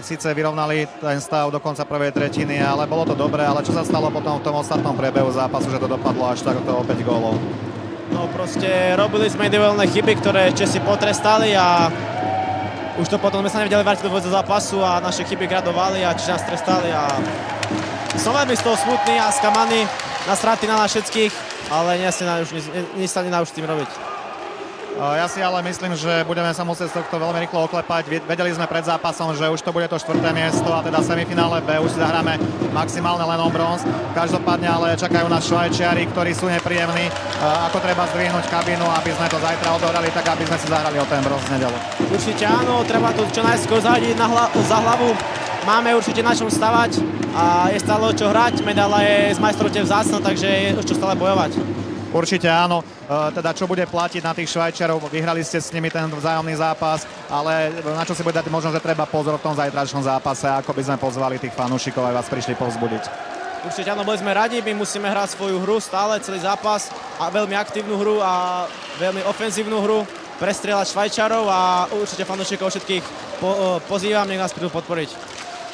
síce vyrovnali ten stav do konca prvej tretiny, ale bolo to dobré, ale čo sa stalo potom v tom ostatnom priebehu zápasu, že to dopadlo až takto o 5 gólov? No proste robili sme individuálne chyby, ktoré Česi potrestali a už to potom sme sa nevedeli vrátiť do zápasu a naše chyby gradovali a či nás trestali a som veľmi z toho smutný a skamaný na straty na nás všetkých, ale nič sa nedá už s tým robiť. Ja si ale myslím, že budeme sa musieť z tohto veľmi rýchlo oklepať. Vedeli sme pred zápasom, že už to bude to 4. miesto a teda semifinále B už si zahráme maximálne len o bronz. Každopádne ale čakajú nás Švajčiari, ktorí sú nepríjemní. Ako treba zdvihnúť kabínu, aby sme to zajtra odohrali, tak aby sme si zahrali o ten bronz v nedeľu. Určite áno, treba to čo najskôr zahodiť za hlavu. Máme určite na čom stavať a je stále o čo hrať. Medaila je z majstrovstiev vzácna, takže je o čo stále bojovať. Určite áno, teda čo bude platiť na tých Švajčiarov, vyhrali ste s nimi ten vzájomný zápas, ale na čo si bude dať možno, že treba pozor v tom zajtračnom zápase, ako by sme pozvali tých fanúšikov aj vás prišli povzbudiť. Určite áno, boli sme radi, my musíme hrať svoju hru stále, celý zápas a veľmi aktívnu hru a veľmi ofenzívnu hru, prestrieľať Švajčiarov a určite fanúšikov všetkých pozývam, nech nás prídu podporiť.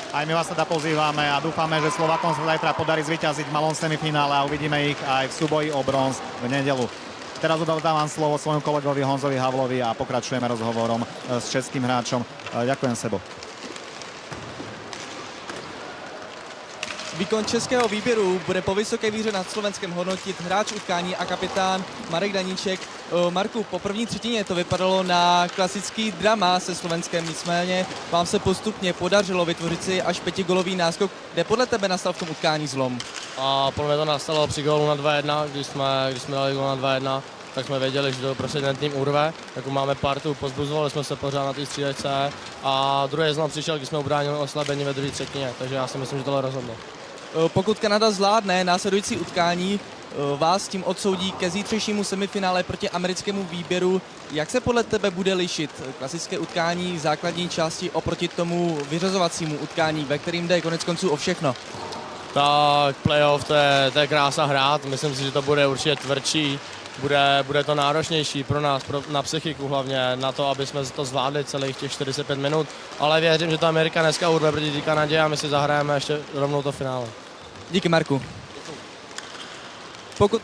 Aj my vás teda pozývame a dúfame, že Slovákom sa zajtra podarí zvíťaziť v malom semifinále a uvidíme ich aj v súboji o bronz v nedeľu. Teraz odovzdávam slovo svojmu kolegovi Honzovi Havlovi a pokračujeme rozhovorom s českým hráčom. Ďakujem, Sebo. Výkon českého výběru bude po vysoké výhře nad Slovenskem hodnotit hráč utkání a kapitán Marek Daníček. Marku, po první třetině to vypadalo na klasický drama se Slovenskem, nicméně vám se postupně podařilo vytvořit si až 5gólový náskok. Kde podle tebe nastal v tom utkání zlom? A podle mě to nastalo při gólu na 2-1, když jsme dali gól na 2-1, tak jsme věděli, že to prostě ten tým urve, tak máme partu, pozbuzovali jsme se pořád na té střílečce a druhý zlom přišel, když jsme ubránili oslabení ve druhé třetině, takže já si myslím, že tohle rozhodlo. Pokud Kanada zvládne následující utkání, vás tím odsoudí ke zítřejšímu semifinále proti americkému výběru. Jak se podle tebe bude lišit klasické utkání v základní části oproti tomu vyřazovacímu utkání, ve kterým jde konec konců o všechno? Tak playoff, to je krása hrát, myslím si, že to bude určitě tvrdší, bude to náročnější pro nás, na psychiku hlavně, na to, aby jsme to zvládli celých těch 45 minut, ale věřím, že ta Amerika dneska urve proti té Kanadě a my si zahrajeme ještě rovnou to finále. Díky, Marku. Pokud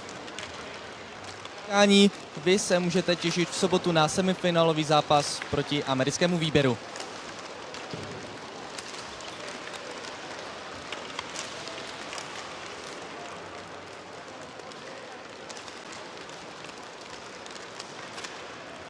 vy se můžete těšit v sobotu na semifinálový zápas proti americkému výběru.